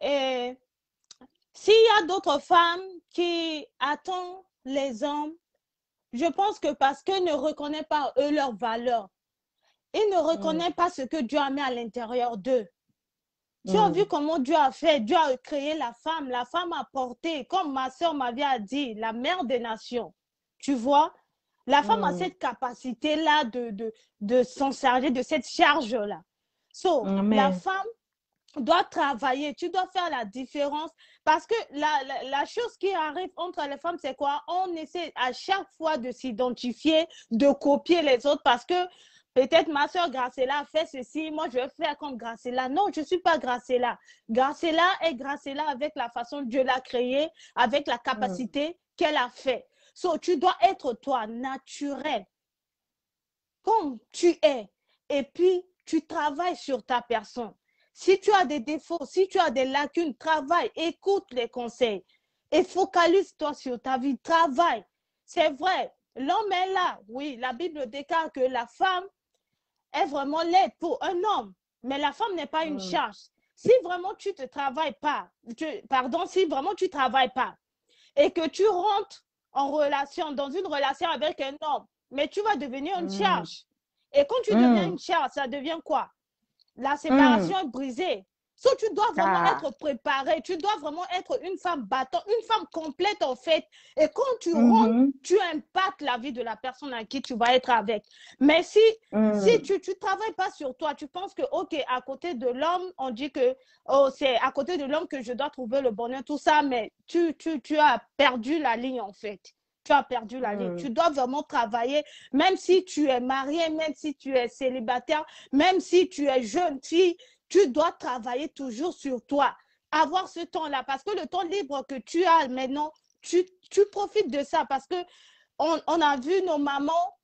Et s'il y a d'autres femmes qui attendent les hommes, je pense que parce qu'ils ne reconnaissent pas eux leur valeur. Ils ne reconnaissent pas ce que Dieu a mis à l'intérieur d'eux. Tu as vu comment Dieu a fait? Dieu a créé la femme. La femme a porté, comme ma soeur m'avait dit, la mère des nations. Tu vois? La femme a cette capacité-là de s'en charger, de cette charge-là. So, la femme doit travailler. Tu dois faire la différence parce que la chose qui arrive entre les femmes, c'est quoi? On essaie à chaque fois de s'identifier, de copier les autres parce que peut-être ma soeur Gracella a fait ceci, moi je vais faire comme Gracella. Non, je ne suis pas Gracella. Gracella est Gracella avec la façon dont Dieu l'a créée, avec la capacité qu'elle a fait. So, tu dois être toi, naturel, comme tu es. Et puis, tu travailles sur ta personne. Si tu as des défauts, si tu as des lacunes, travaille, écoute les conseils et focalise-toi sur ta vie, travaille. C'est vrai, l'homme est là. Oui, la Bible déclare que la femme est vraiment l'aide pour un homme, mais la femme n'est pas une charge. Si vraiment tu ne travailles pas, si vraiment tu ne travailles pas et que tu rentres en relation, dans une relation avec un homme, mais tu vas devenir une charge. Et quand tu deviens une charge, ça devient quoi? La séparation est brisée. So, tu dois vraiment être préparée. Tu dois vraiment être une femme battante, une femme complète en fait. Et quand tu rentres, tu impactes la vie de la personne à qui tu vas être avec. Mais si tu ne travailles pas sur toi, tu penses que, OK, à côté de l'homme, on dit que c'est à côté de l'homme que je dois trouver le bonheur, tout ça, mais tu as perdu la ligne en fait. Tu as perdu la ligne. Tu dois vraiment travailler, même si tu es marié, même si tu es célibataire, même si tu es jeune fille, tu dois travailler toujours sur toi. Avoir ce temps-là, parce que le temps libre que tu as maintenant, tu profites de ça parce que on a vu nos mamans,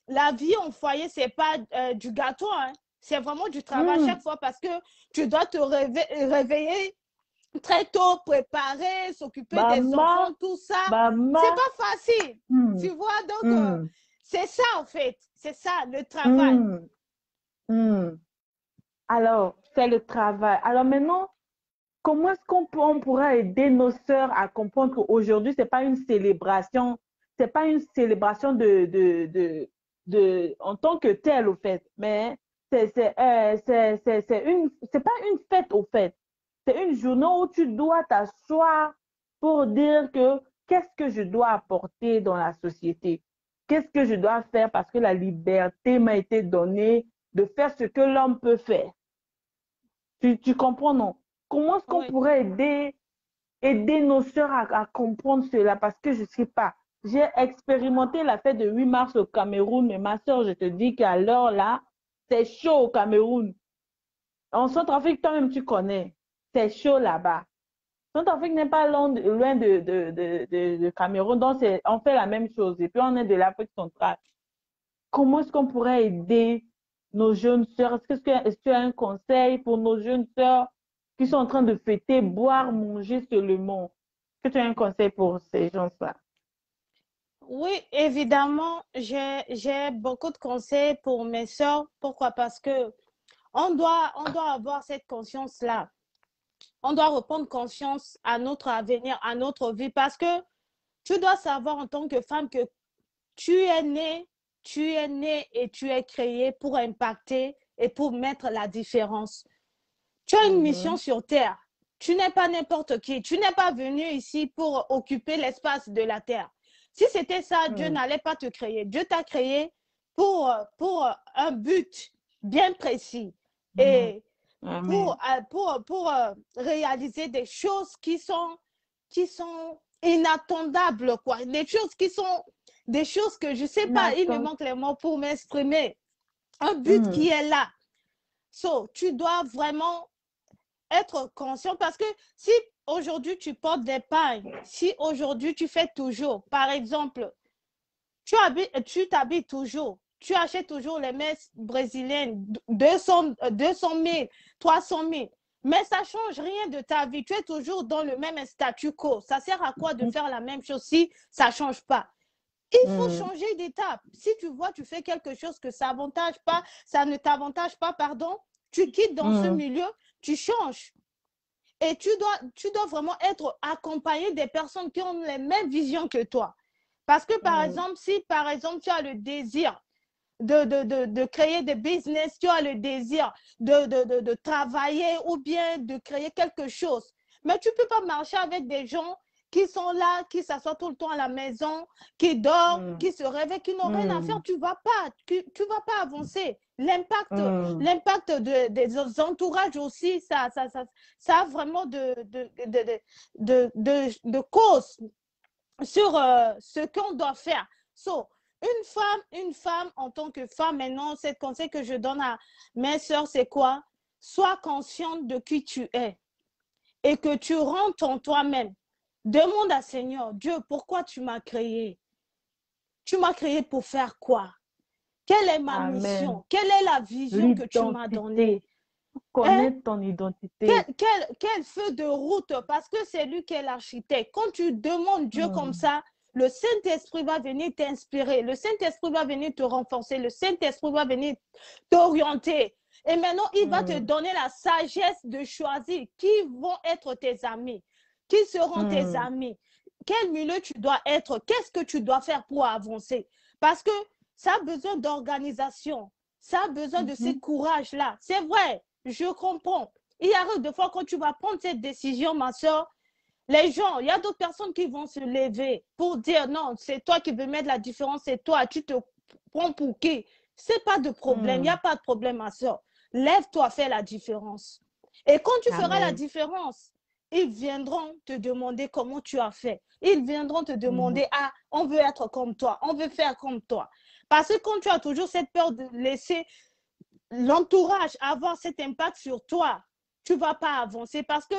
la vie en foyer, ce n'est pas du gâteau, hein. C'est vraiment du travail chaque fois parce que tu dois te réveiller très tôt, préparer, s'occuper des enfants, tout ça. C'est pas facile. Tu vois, donc c'est ça en fait. C'est ça le travail. Alors, c'est le travail. Alors maintenant, comment est-ce qu'on pourra aider nos sœurs à comprendre qu'aujourd'hui, ce n'est pas une célébration, c'est pas une célébration en tant que telle, au fait, mais c'est pas une fête, au fait. C'est une journée où tu dois t'asseoir pour dire que qu'est-ce que je dois apporter dans la société? Qu'est-ce que je dois faire parce que la liberté m'a été donnée de faire ce que l'homme peut faire. Tu comprends, non? Comment est-ce qu'on pourrait aider nos sœurs à comprendre cela? Parce que je ne sais pas. J'ai expérimenté la fête de 8 mars au Cameroun, mais ma sœur, je te dis qu'à l'heure là, c'est chaud au Cameroun. En Centrafrique, toi-même, tu connais. C'est chaud là-bas. Centrafrique n'est pas loin de Cameroun, donc on fait la même chose. Et puis, on est de l'Afrique centrale. Comment est-ce qu'on pourrait aider nos jeunes sœurs? Est-ce que tu as un conseil pour nos jeunes sœurs qui sont en train de fêter, boire, manger seulement? Est-ce que tu as un conseil pour ces gens-là? Oui, évidemment, j'ai beaucoup de conseils pour mes sœurs. Pourquoi? Parce que On doit avoir cette conscience-là. On doit reprendre conscience à notre avenir, à notre vie, parce que tu dois savoir en tant que femme que tu es né et tu es créée pour impacter et pour mettre la différence. Tu as une mission sur Terre. Tu n'es pas n'importe qui. Tu n'es pas venu ici pour occuper l'espace de la Terre. Si c'était ça, Dieu n'allait pas te créer. Dieu t'a créé pour un but bien précis et pour réaliser des choses qui sont inattendables, quoi. Des choses que je ne sais pas, il me manque les mots pour m'exprimer. Un but qui est là. So, tu dois vraiment être conscient parce que si aujourd'hui tu portes des pailles, si aujourd'hui tu fais toujours, par exemple, tu t'habilles toujours, tu achètes toujours les messes brésiliennes, 200 000, 300 000, mais ça ne change rien de ta vie. Tu es toujours dans le même statu quo. Ça sert à quoi de faire la même chose si ça ne change pas? Il faut changer d'étape. Si tu vois, tu fais quelque chose que ça ne t'avantage pas, pardon, tu quittes dans ce milieu, tu changes. Et tu dois vraiment être accompagné des personnes qui ont les mêmes visions que toi. Parce que, par exemple, si, par exemple, tu as le désir de créer des business, tu as le désir de travailler ou bien de créer quelque chose, mais tu ne peux pas marcher avec des gens qui sont là, qui s'assoient tout le temps à la maison, qui dorment, qui se réveillent, qui n'ont rien à faire. Tu ne vas pas avancer. L'impact des entourages aussi, ça a vraiment de cause sur ce qu'on doit faire. So, une femme en tant que femme, maintenant, c'est le conseil que je donne à mes sœurs, c'est quoi? Sois consciente de qui tu es et que tu rentres en toi-même. Demande à Seigneur, Dieu, pourquoi tu m'as créé? Tu m'as créé pour faire quoi? Quelle est ma mission? Quelle est la vision que tu m'as donnée? Connaître ton identité. Quel feu de route? Parce que c'est lui qui est l'architecte. Quand tu demandes Dieu comme ça, le Saint-Esprit va venir t'inspirer. Le Saint-Esprit va venir te renforcer. Le Saint-Esprit va venir t'orienter. Et maintenant, il va te donner la sagesse de choisir qui vont être tes amis. Qui seront tes amis? Quel milieu tu dois être? Qu'est-ce que tu dois faire pour avancer? Parce que ça a besoin d'organisation. Ça a besoin de ce courage-là. C'est vrai, je comprends. Il arrive des fois quand tu vas prendre cette décision, ma soeur, les gens, il y a d'autres personnes qui vont se lever pour dire non, c'est toi qui veux mettre la différence, c'est toi, tu te prends pour qui? C'est pas de problème, il n'y a pas de problème, ma soeur. Lève-toi, fais la différence. Et quand tu feras la différence, ils viendront te demander comment tu as fait. Ils viendront te demander, ah, on veut être comme toi, on veut faire comme toi. Parce que quand tu as toujours cette peur de laisser l'entourage avoir cet impact sur toi, tu ne vas pas avancer. Parce que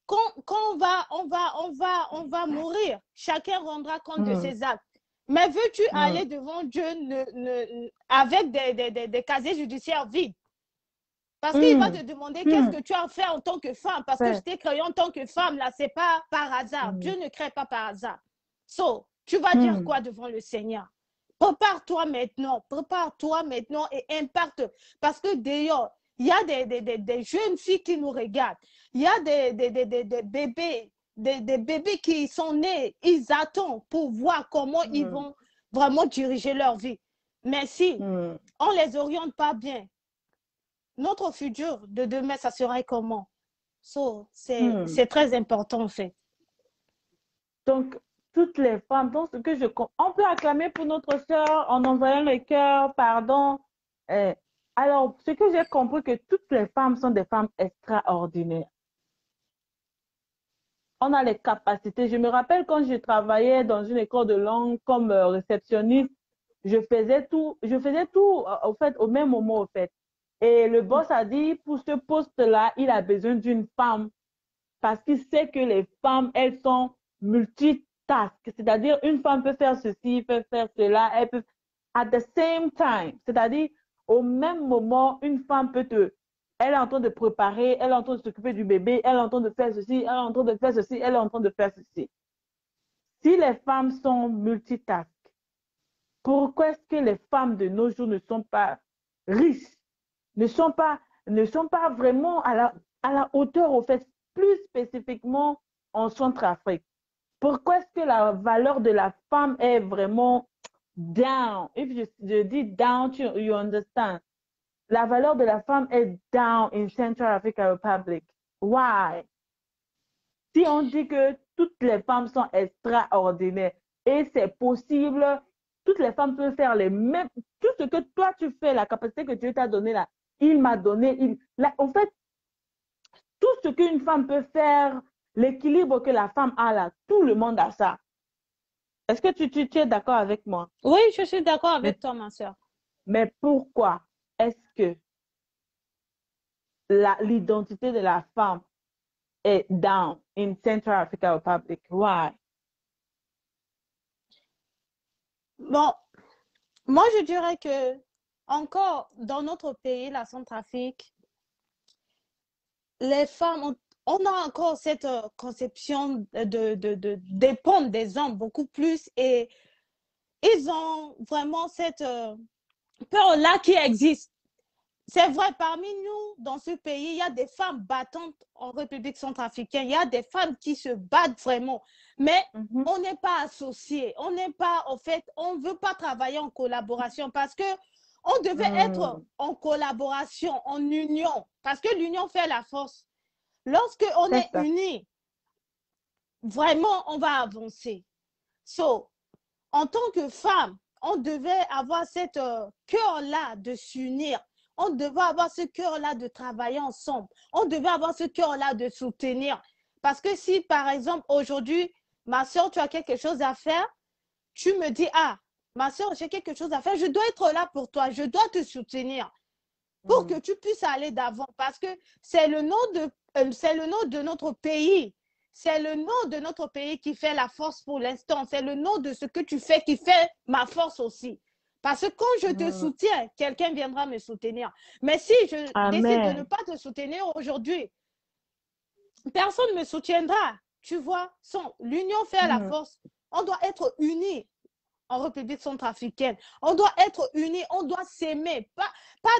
quand on va mourir, chacun rendra compte de ses actes. Mais veux-tu aller devant Dieu avec des casiers judiciaires vides? Parce qu'il va te demander qu'est-ce que tu as fait en tant que femme. Parce que je t'ai créé en tant que femme, là, ce n'est pas par hasard. Dieu ne crée pas par hasard. So, tu vas dire quoi devant le Seigneur? Prépare-toi maintenant et impacte. Parce que d'ailleurs, il y a des jeunes filles qui nous regardent. Il y a des bébés qui sont nés. Ils attendent pour voir comment ils vont vraiment diriger leur vie. Mais si on ne les oriente pas bien, notre futur de demain, ça serait comment? So, c'est très important en fait. Donc, toutes les femmes, donc ce que on peut acclamer pour notre sœur en envoyant le cœur, pardon. Alors, ce que j'ai compris, que toutes les femmes sont des femmes extraordinaires. On a les capacités. Je me rappelle quand je travaillais dans une école de langue comme réceptionniste, je faisais tout au fait, au même moment, au fait. Et le boss a dit, pour ce poste-là, il a besoin d'une femme parce qu'il sait que les femmes, elles sont multitask. C'est-à-dire, une femme peut faire ceci, peut faire cela, elle peut, at the same time. C'est-à-dire, au même moment, une femme elle est en train de préparer, elle est en train de s'occuper du bébé, elle est en train de faire ceci, elle est en train de faire ceci, elle est en train de faire ceci. Si les femmes sont multitask, pourquoi est-ce que les femmes de nos jours ne sont pas riches? ne sont pas, ne sont pas vraiment à la hauteur, au fait, plus spécifiquement en Centrafrique. Pourquoi est-ce que la valeur de la femme est vraiment down? If je dis down, you understand. La valeur de la femme est down in Central African Republic. Why? Si on dit que toutes les femmes sont extraordinaires et c'est possible, toutes les femmes peuvent faire les mêmes, tout ce que toi tu fais, la capacité que Dieu t'a donné là, il m'a donné, en fait, tout ce qu'une femme peut faire, l'équilibre que la femme a là, tout le monde a ça. Est-ce que tu es d'accord avec moi? Oui, je suis d'accord Mais, avec toi, ma soeur. mais pourquoi est-ce que l'identité de la femme est down in Central African Republic? Why? Bon, moi, je dirais que encore dans notre pays, la Centrafrique, les femmes, on a encore cette conception de dépendre des hommes beaucoup plus et ils ont vraiment cette peur-là qui existe. C'est vrai, parmi nous, dans ce pays, il y a des femmes battantes en République centrafricaine. Il y a des femmes qui se battent vraiment. Mais on n'est pas associés. On n'est pas, en fait, on ne veut pas travailler en collaboration parce que on devait être en collaboration, en union. Parce que l'union fait la force. Lorsque on est unis, vraiment, on va avancer. So, en tant que femme, on devait avoir cette cœur-là de s'unir. On devait avoir ce cœur-là de travailler ensemble. On devait avoir ce cœur-là de soutenir. Parce que si, par exemple, aujourd'hui, ma soeur, tu as quelque chose à faire, tu me dis, ah, ma soeur, j'ai quelque chose à faire, je dois être là pour toi, je dois te soutenir pour que tu puisses aller d'avant. Parce que c'est le nom de notre pays. C'est le nom de notre pays qui fait la force pour l'instant. C'est le nom de ce que tu fais qui fait ma force aussi. Parce que quand je te soutiens, quelqu'un viendra me soutenir. Mais si je décide de ne pas te soutenir aujourd'hui, personne ne me soutiendra. Tu vois, l'union fait la force. On doit être unis en République centrafricaine. On doit être unis, on doit s'aimer. Pas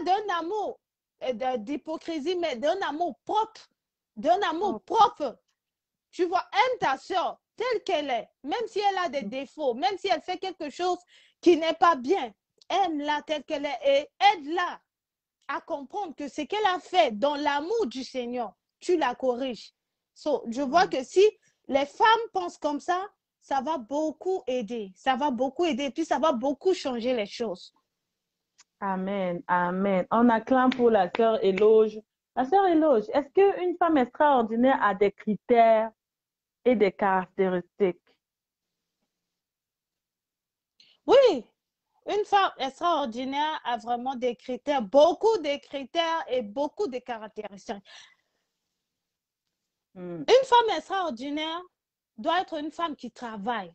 d'un amour d'hypocrisie, mais d'un amour propre. D'un amour propre. Tu vois, aime ta soeur telle qu'elle est, même si elle a des défauts, même si elle fait quelque chose qui n'est pas bien, aime-la telle qu'elle est et aide-la à comprendre que ce qu'elle a fait dans l'amour du Seigneur, tu la corriges. Je vois que si les femmes pensent comme ça va beaucoup aider. Ça va beaucoup aider, puis ça va beaucoup changer les choses. Amen, amen. On acclame pour la sœur Éloge. La sœur Éloge, est-ce qu'une femme extraordinaire a des critères et des caractéristiques? Oui, une femme extraordinaire a vraiment des critères, beaucoup de critères et beaucoup de caractéristiques. Une femme extraordinaire doit être une femme qui travaille,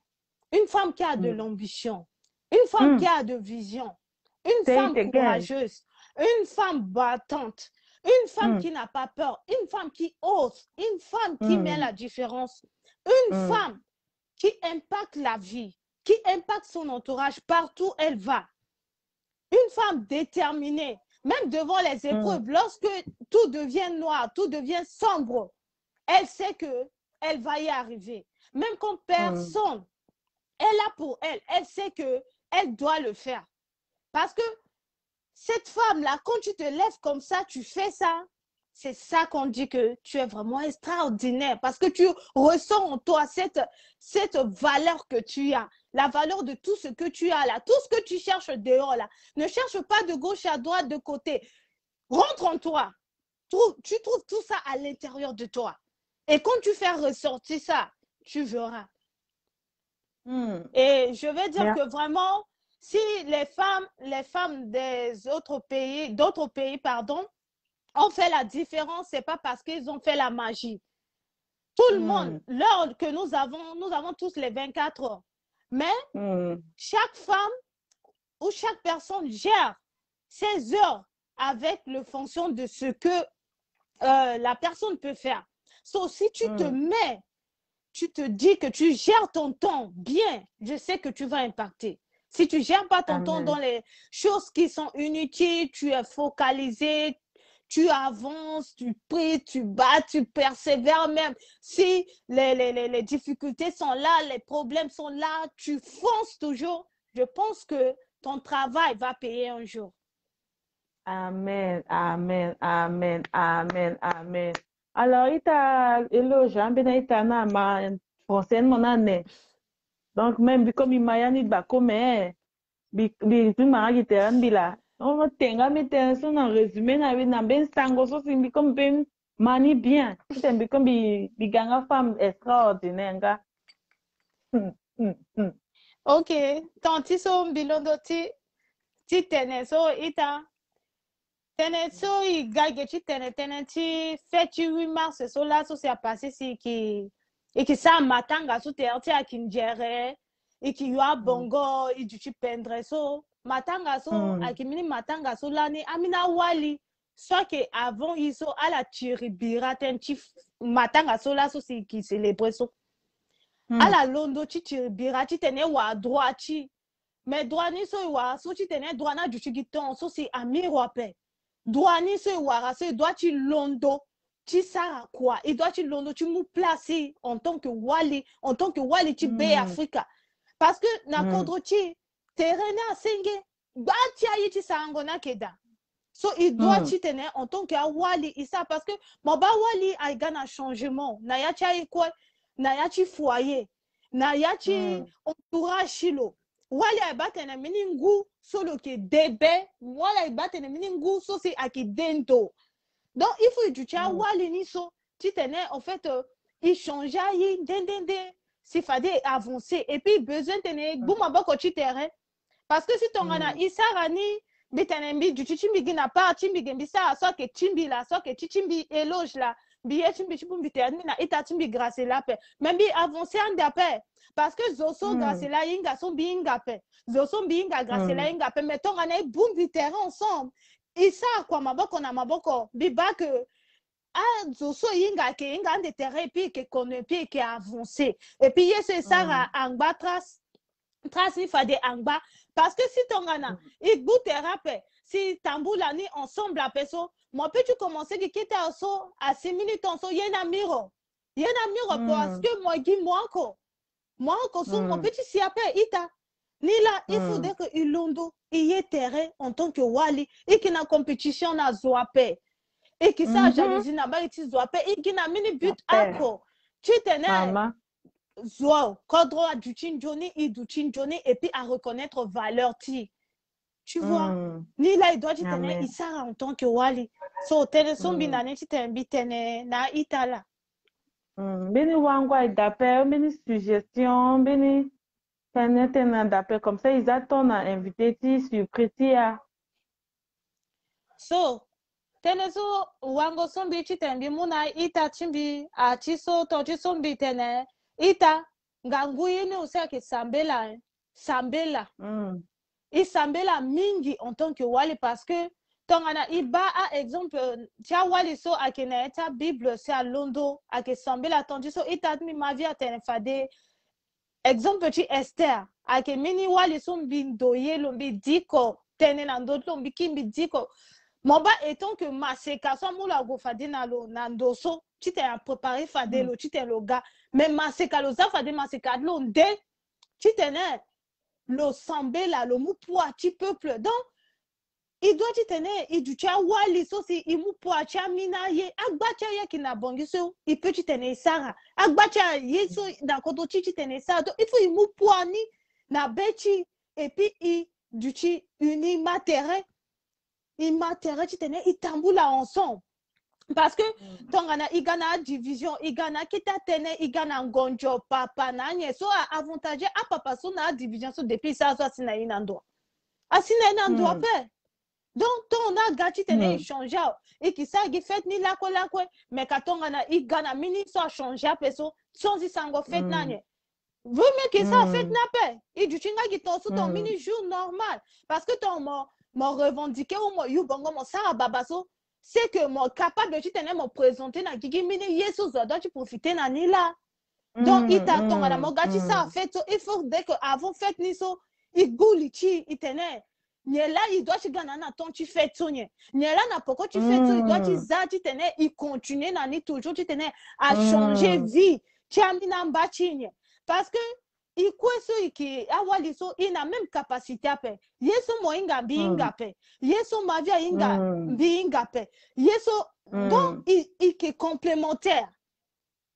une femme qui a de l'ambition, une femme qui a de vision, une femme courageuse, une femme battante, une femme qui n'a pas peur, une femme qui ose, une femme qui met la différence, une femme qui impacte la vie, qui impacte son entourage partout où elle va. Une femme déterminée, même devant les épreuves, lorsque tout devient noir, tout devient sombre, elle sait qu'elle va y arriver. Même quand personne est là pour elle, elle sait qu'elle doit le faire. Parce que cette femme-là, quand tu te lèves comme ça, tu fais ça, c'est ça qu'on dit que tu es vraiment extraordinaire. Parce que tu ressens en toi cette valeur que tu as. La valeur de tout ce que tu as là. Tout ce que tu cherches dehors là. Ne cherche pas de gauche à droite, de côté. Rentre en toi. Tu trouves tout ça à l'intérieur de toi. Et quand tu fais ressortir ça, tu verras. Et je vais dire que vraiment, si les femmes des autres pays, ont fait la différence, c'est pas parce qu'ils ont fait la magie. Tout le monde, l'heure que nous avons tous les 24 heures. Mais chaque femme ou chaque personne gère ses heures avec le fonction de ce que la personne peut faire. Si tu te mets, tu te dis que tu gères ton temps bien, je sais que tu vas impacter. Si tu gères pas ton temps dans Amen. les choses qui sont inutiles, tu es focalisé, tu avances, tu pries, tu bats, tu persévères même. Si les difficultés sont là, les problèmes sont là, tu fonces toujours. Je pense que ton travail va payer un jour. Amen, amen, amen, amen, amen. Alors, ita eloge, bena ita na ma français mon année. Donc même comme imayani ba comme bi mara giteran bila. On tenga mi ten son en résumé na ben sango so simbi comme ben mani bien. Ita bi comme bi ganga femme extraordinaire nga. Hmm, hmm, hmm. Ok, tanti so bilondo ti tene so ita. Tene so i gage ti tene tene ti feti 8 mars so la so si a passé si ki sa matanga so te ti a kinjere i ki yo bongo i du ti pendre so matanga so a ki mini matanga so la ni amina wali so que avant i so ala tiribira ten ti matanga so la so si ki célébrer so ala londo ti tiribira ti tene wa droit ti mais droit ni so i wa so ti tene droit na du ti giton so si amiro ape droit ni so i wara so i doit ti londo ti sara quoi il doit ti londo ti mu place en tant que wali ti be Africa parce que na kodro ti terrain na senge ba ti ayi ti sango na keda so il doit ti tene en tant que wali isa parce que mo ba wali a gana changement na ya ti ayi quoi na ya ti foyer na ya ti entourage chilo wali a batene miningu solo ke debe wala batene miningu so c'est aki dento donc il faut du tia wali ni so ti tene en fait il change yi dendende si fade avancer et puis besoin tene bouma boko ti terrain parce que si tongana isara ni bitene mbi du chimbi gina pa chimbi gembi sa so ke chimbi la so ke chimbi éloge la biye chimbi chimbi terni na ita chimbi grâce la paix même bi avancer en d'appel parce que zoso grâce la inga son binga pe zoso binga grâce la inga pe mettons on a boum du terrain ensemble et ça quoi maboko na maboko biba que zoso inga ke inga de terrain puis que connaît puis qui avancer et puis yes ça angba trace il faut des angba parce que si tongana il bout terrain si tamboula ni ensemble la personne moi peux tu commencer que quitter à 6 minutes en so yena miro parce que moi gi moi encore moi, mon petit siapé, ita. Ni là, il faudrait que Ilondo y ait terrain en tant que wali et qu'il y a compétition na zoapé. Et qu'il sa jalousie na ba iti zoapé et qu'il y a mini but ako. Tu tenais zoa, kodro a du Johnny et du Johnny et puis à reconnaître valeur ti. Tu vois, ni là, il doit te tenir isa en tant que wali. So, tene son binane ti tembi tene na ita là. Beni wangwa d'appel, beni suggestion, beni tena d'appel comme ça ils attendent à inviter ti surprise ya. So tene so wango sombi ti tembi muna ita chimbi a ti so to ti sombi tene ita ngangu yini usaki sambela isambela mingi en tant que wali parce que tongana iba a exemple tia wali so akene ta bible c'est à londo ake sambela tondi so ita mi ma vie atene fade exemple ti Esther ake mini wali so mbindo ye lombi diko tene na ndo lombi kimbi diko moba étant que maseka so mula go fade na lo na ndoso ti te a préparer fade lo ti te lo ga mais maseka lo za fade maseka lo nde ti tene lo sambela lo mu poa ti peuple donc il doit te tenir et du tia wali so si il mu po acha mina ye agbacha ye kina bongi so il peut te tenir sara agbacha ye so da koto ti tenir ça donc il faut il mu po ni na bechi et puis il du ti uni matériel il matériel ti tenir il tamboula ensemble parce que tongana igana division igana kita tenir igana ngonjo papa na nye so avantage a papa so na division so depuis ça so sina inando asina inando pe. Donc, on a gâté tene échangé et qui ça qui fait ni la quoi mais quand on a i gana mini so changer peso sans y sango fait nanye vous mais que ça fait na paix et du chinga qui ton sous ton mini jour normal parce que ton mon revendiquer ou mon you bongo mon ça babaso c'est que mon capable de tene mon présenter na gigi mini yeso zo doit tu profiter na ni là donc il t'attend à la mon gâté ça fait il faut dès que avant fait ni so igulichi itene nyela idwa chigana na ton tu fais tonye nyela na poko tu fais to idwa chi za tu tene il continue na ni toujours tu tene à changer vie chamina mbachinye parce que ikweso iki awali so ina même capacité ape yeso moinga binga pe yeso mavia inga binga pe yeso donc il est complémentaire.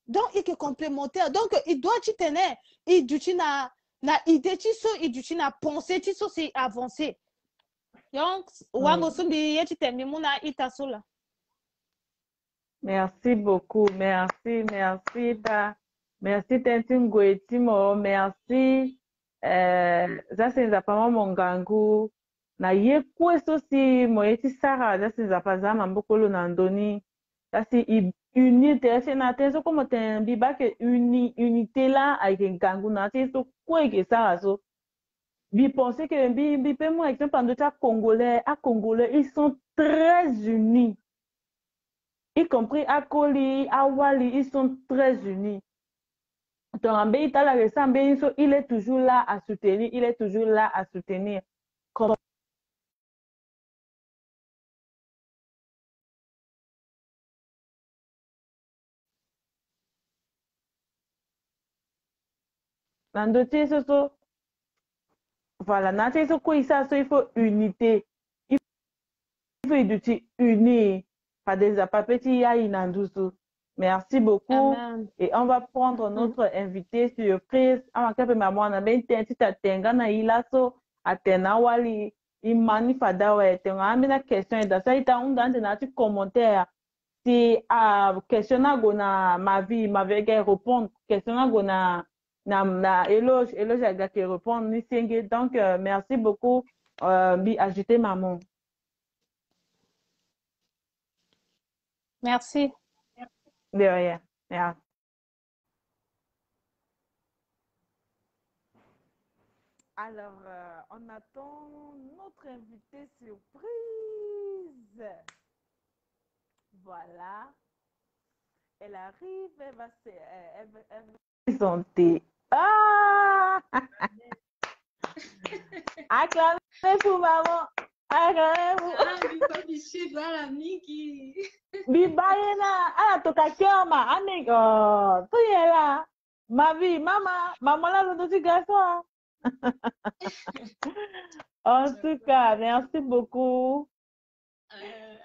Donc, il est complémentaire. Donc, il doit tu tenir, il doit na idée, tu so, il doit na pensée, tu so, c'est avancé. Donc, wango sumbi yeti temi muna ita sola. Merci beaucoup. Merci, merci. Merci, Tentingo et Timo. Merci. Ça, c'est zapama mongangu. Na ye kweso si moyeti Sarah. Ça, c'est zapazama mbokolo nandoni. Ça, c'est unité. C'est na teso comme ten biba que unité là avec un gangu na teso quoi que ça so. Bi penser que bi pe moi exemple en d'autres Congolais, à Congolais, ils sont très unis. Y compris à Koli, à Wali, ils sont très unis. Donc, il est toujours là à soutenir, il est toujours là à soutenir. Comme voilà, il faut unité. Il faut unir. Pas des apapeti ya inandusu. Merci beaucoup. Amen. Et on va prendre notre invité surprise. Amakape maman na bente tita tenga na ilaso atena wali imani fada wa tenga amina question et ça ita unda na tu commentaire si a question na go na ma vie m'avait répondre question na go na éloge aga qui répondre ni senge donc merci beaucoup bi ajouter maman. Merci. De rien. Merci. Alors, on attend notre invité surprise. Voilà. Elle arrive, elle va se présenter. Ah! Acclamez pour maman. Acclamez-vous. Bibayena, ala toka kioma, anik, oh, tu es là. Ma vie, maman là, le dossier garçon. En tout cas, merci beaucoup.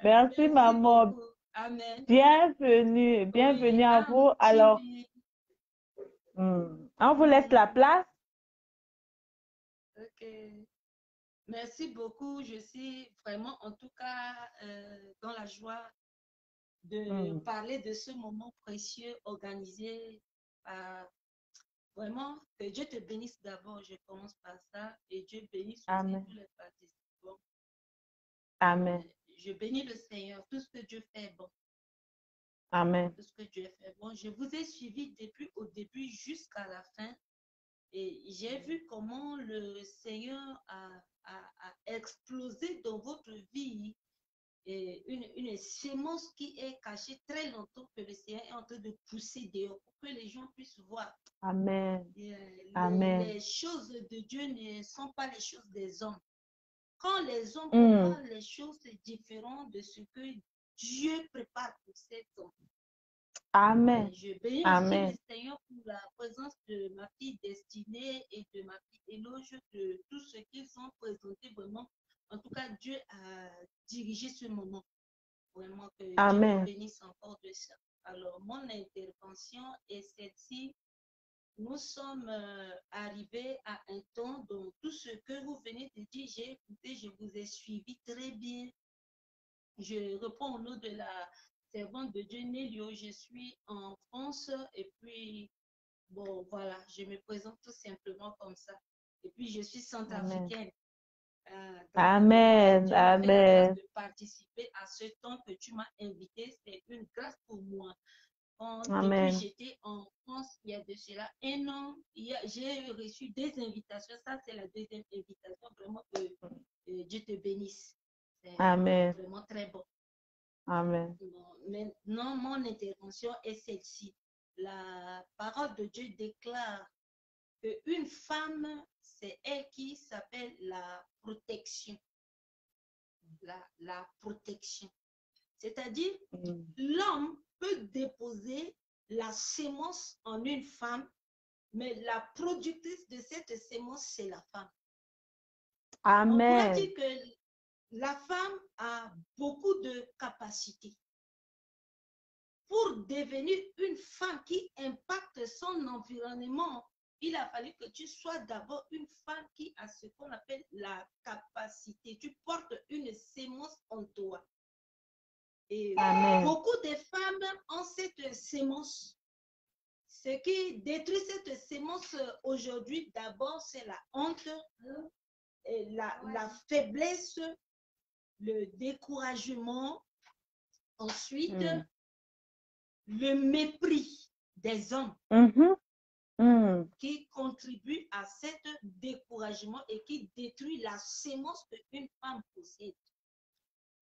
Merci, maman. Beaucoup. Amen. Bienvenue, bienvenue Oui, à vous. Alors, on vous laisse la place. Ok. Merci beaucoup. Je suis vraiment, en tout cas, dans la joie de parler de ce moment précieux organisé par vraiment, que Dieu te bénisse d'abord. Je commence par ça et Dieu bénisse aussi tous les participants. Amen. Je bénis le Seigneur. Tout ce que Dieu fait est bon. Amen. Tout ce que Dieu fait est bon. Je vous ai suivi depuis au début jusqu'à la fin et j'ai vu comment le Seigneur a explosé dans votre vie et une sémence qui est cachée très longtemps que le Seigneur est en train de pousser dehors pour que les gens puissent voir. Amen. Amen. Les choses de Dieu ne sont pas les choses des hommes. Quand les hommes préparent les choses, c'est différent de ce que Dieu prépare pour cet homme. Amen. Je bénis Amen. aussi le Seigneur pour la présence de ma fille Destinée et de ma fille Éloge, de tout ce qu'ils ont présenté vraiment. En tout cas, Dieu a dirigé ce moment. Vraiment que Amen. Dieu bénisse encore de ça. Alors, mon intervention est celle-ci. Nous sommes arrivés à un temps dont tout ce que vous venez de dire, j'ai écouté, je vous ai suivi très bien. Je reprends au nom de la servante de Dieu Nélio. Je suis en France et puis, bon, voilà, je me présente tout simplement comme ça. Et puis, je suis centrafricaine. Amen. Dieu m'a fait la grâce Amen. de participer à ce temps que tu m'as invité. C'est une grâce pour moi. Amen. Depuis j'étais en France, il y a de cela un an, j'ai reçu des invitations. Ça, c'est la deuxième invitation. Vraiment que Dieu te bénisse. C'est Amen. vraiment très bon. Amen. Bon, maintenant, mon intervention est celle-ci. La parole de Dieu déclare qu'une femme, c'est elle qui s'appelle la protection. La protection. C'est-à-dire, l'homme peut déposer la sémence en une femme, mais la productrice de cette sémence, c'est la femme. On pourrait Amen. dire que la femme a beaucoup de capacités. Pour devenir une femme qui impacte son environnement, il a fallu que tu sois d'abord une femme qui a ce qu'on appelle la capacité. Tu portes une sémence en toi. Et Amen. beaucoup de femmes ont cette sémence. Ce qui détruit cette sémence aujourd'hui, d'abord, c'est la honte, la faiblesse, le découragement. Ensuite, le mépris des hommes qui contribuent à cet découragement et qui détruit la sémence qu'une femme possède.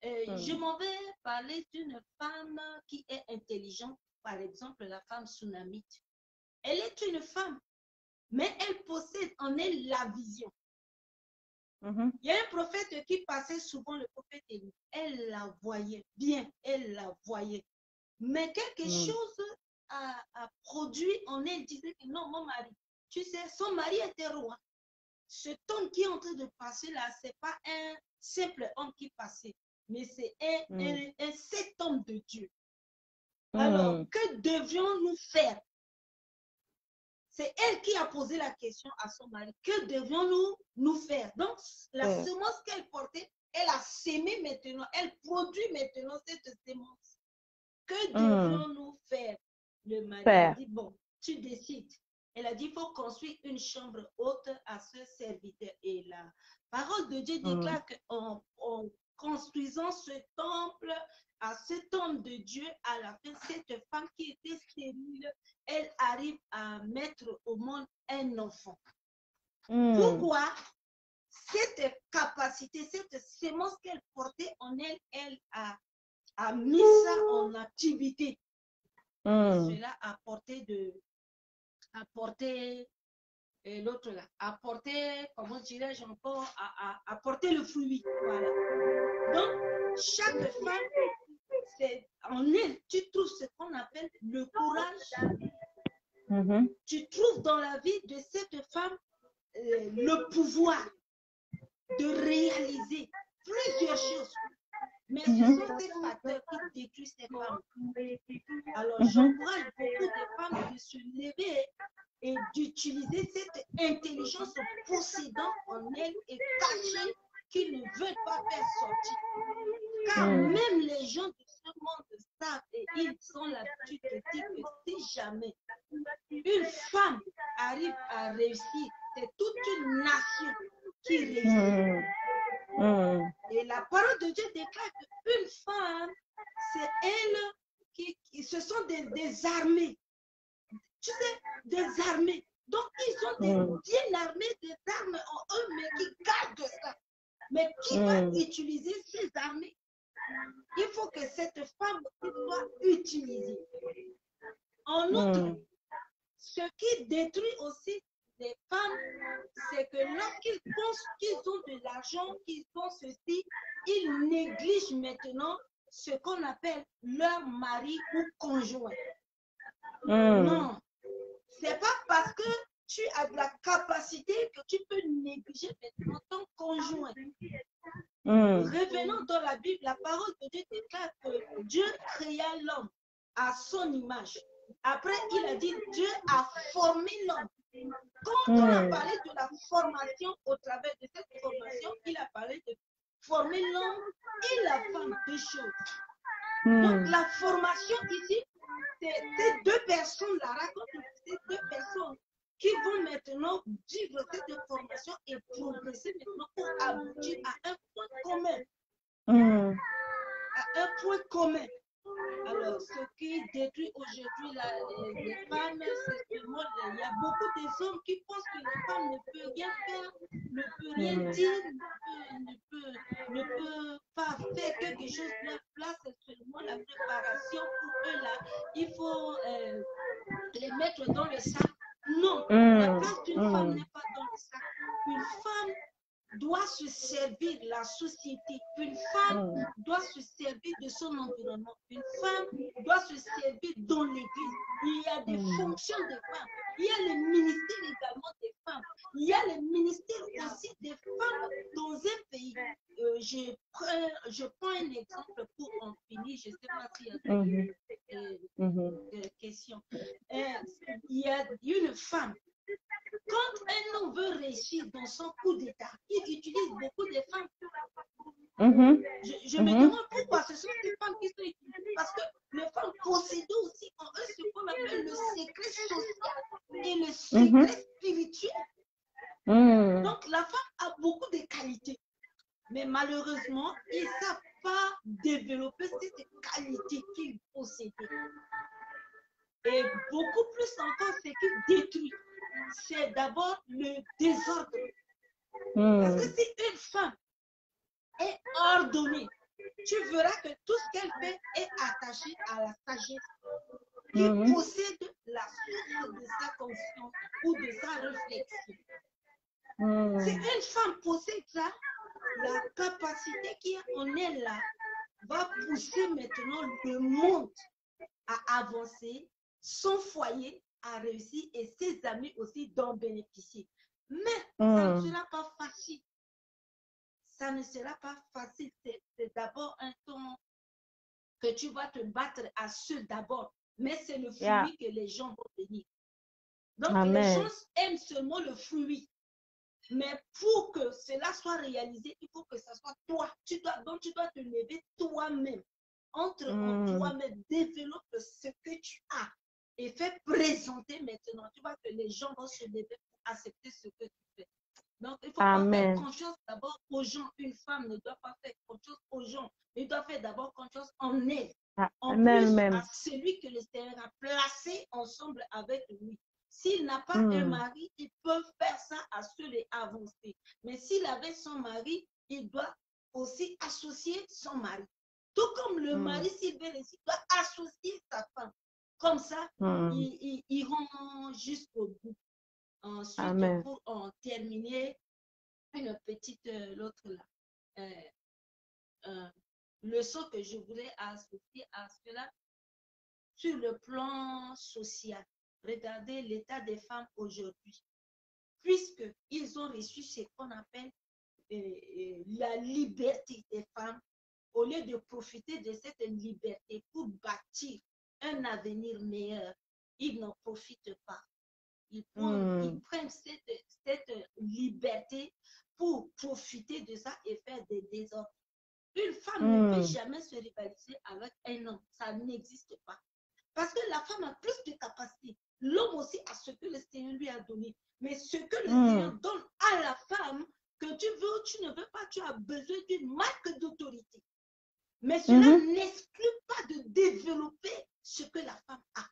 Je m'en vais parler d'une femme qui est intelligente, par exemple la femme sunamite. Elle est une femme, mais elle possède en elle la vision. Il y a un prophète qui passait souvent, le prophète Élie. Elle la voyait bien, elle la voyait. Mais quelque chose a produit en elle, disait que non, mon mari, tu sais, son mari était roi. Cet homme qui est en train de passer là, ce n'est pas un simple homme qui passait, mais c'est cet homme de Dieu. Alors, que devions-nous faire? C'est elle qui a posé la question à son mari. Que devions-nous faire? Donc, la semence qu'elle portait, elle a sémé maintenant, elle produit maintenant cette semence. Que devions-nous faire? Le mari a dit, bon, tu décides. Elle a dit, il faut construire une chambre haute à ce serviteur. Et la parole de Dieu déclare qu'en construisant ce temple à cet homme de Dieu, à la fin, cette femme qui était stérile, elle arrive à mettre au monde un enfant. Pourquoi? Cette capacité, cette sémence qu'elle portait en elle, elle a mis ça en activité. Cela a apporté l'autre là, apporter, comment dirais-je encore, apporter le fruit. Voilà. Donc, chaque femme, c'est en elle, tu trouves ce qu'on appelle le courage. Tu trouves dans la vie de cette femme le pouvoir de réaliser plusieurs choses. Mais ce sont ces facteurs qui détruisent ces femmes. Alors, j'encourage beaucoup de femmes de se lever et d'utiliser cette intelligence possédant en elles et cachée qu'ils ne veulent pas faire sortir. Car même les gens de ce monde savent et ils ont l'habitude de dire que si jamais une femme arrive à réussir, c'est toute une nation qui réussit. Et la parole de Dieu déclare qu'une femme, c'est elle ce sont des armées. Tu sais, des armées. Donc, ils ont bien armés des armes en eux, mais qui gardent ça. Mais qui va utiliser ces armées? Il faut que cette femme soit utilisée. En outre, ce qui détruit aussi les femmes, c'est que lorsqu'ils pensent qu'ils ont de l'argent, qu'ils font ceci, ils négligent maintenant ce qu'on appelle leur mari ou conjoint. Non, c'est pas parce que tu as de la capacité que tu peux négliger maintenant ton conjoint. Revenons dans la Bible, la parole de Dieu déclare que Dieu créa l'homme à son image. Après, il a dit Dieu a formé l'homme. Quand on a parlé de la formation, au travers de cette formation, il a parlé de former l'homme et la femme, deux choses. Donc, la formation ici, c'est ces deux personnes, la raconte, ces deux personnes qui vont maintenant vivre cette formation et progresser maintenant pour aboutir à un point commun. À un point commun. Alors, ce qui détruit aujourd'hui les femmes, c'est seulement, il y a beaucoup d'hommes qui pensent que la femme ne peut rien faire, ne peut rien dire, ne peut pas faire quelque chose de leur place, c'est seulement la préparation pour eux là. Il faut les mettre dans le sac. Non, la Mm, place d'une femme n'est pas dans le sac. Une femme doit se servir de la société. Une femme mm, doit se servir de son environnement. Une femme doit se servir dans l'église. Il y a des fonctions des femmes. Il y a le ministère également des femmes. Il y a le ministère aussi des femmes dans un pays. Je prends un exemple pour en finir. Je ne sais pas s'il y a mhm, des questions. Il y a une femme. Quand un homme veut réussir dans son coup d'État, il utilise beaucoup de femmes. mhm, Je me demande pourquoi ce sont ces femmes qui sont utilisées. Parce que les femmes possèdent aussi en eux ce qu'on appelle le secret social et le secret spirituel. mm, Donc la femme a beaucoup de qualités. Mais malheureusement, ils ne savent pas développer cette qualité qu'ils possédaient. Et beaucoup plus encore, ce qui détruit, c'est d'abord le désordre. Parce que si une femme est ordonnée, tu verras que tout ce qu'elle fait est attaché à la sagesse qui possède la source de sa conscience ou de sa réflexion. Si une femme possède ça, la capacité qui est en elle là va pousser maintenant le monde à avancer, son foyer à réussir et ses amis aussi d'en bénéficier. Mais ça ne sera pas facile. Ça ne sera pas facile. C'est d'abord un temps que tu vas te battre à ceux d'abord. Mais c'est le fruit que les gens vont bénir. Donc les gens aiment seulement le fruit. Mais pour que cela soit réalisé, il faut que ce soit toi. Donc tu dois te lever toi-même. Entre en toi-même, développe ce que tu as et fais présenter maintenant. Tu vois que les gens vont se lever pour accepter ce que tu fais. Donc, il ne faut pas faire confiance d'abord aux gens. Une femme ne doit pas faire confiance aux gens. Elle doit faire d'abord confiance en elle. En plus, à celui que le Seigneur a placé ensemble avec lui. S'il n'a pas un mari, il peut faire ça à ceux et avancer. Mais s'il avait son mari, il doit aussi associer son mari. Tout comme le mari, s'il veut réussir, doit associer sa femme. Comme ça, ils iront jusqu'au bout. Ensuite, pour en terminer, une petite, l'autre là, leçon que je voulais associer à cela, sur le plan social. Regardez l'état des femmes aujourd'hui. Puisqu'ils ont reçu ce qu'on appelle la liberté des femmes, au lieu de profiter de cette liberté pour bâtir un avenir meilleur, ils n'en profitent pas. Ils prennent cette liberté pour profiter de ça et faire des désordres. Une femme ne peut jamais se rivaliser avec un homme. Ça n'existe pas. Parce que la femme a plus de capacités. L'homme aussi a ce que le Seigneur lui a donné. Mais ce que le Seigneur donne à la femme, que tu veux ou tu ne veux pas, tu as besoin d'une marque d'autorité. Mais cela n'exclut pas de développer ce que la femme a.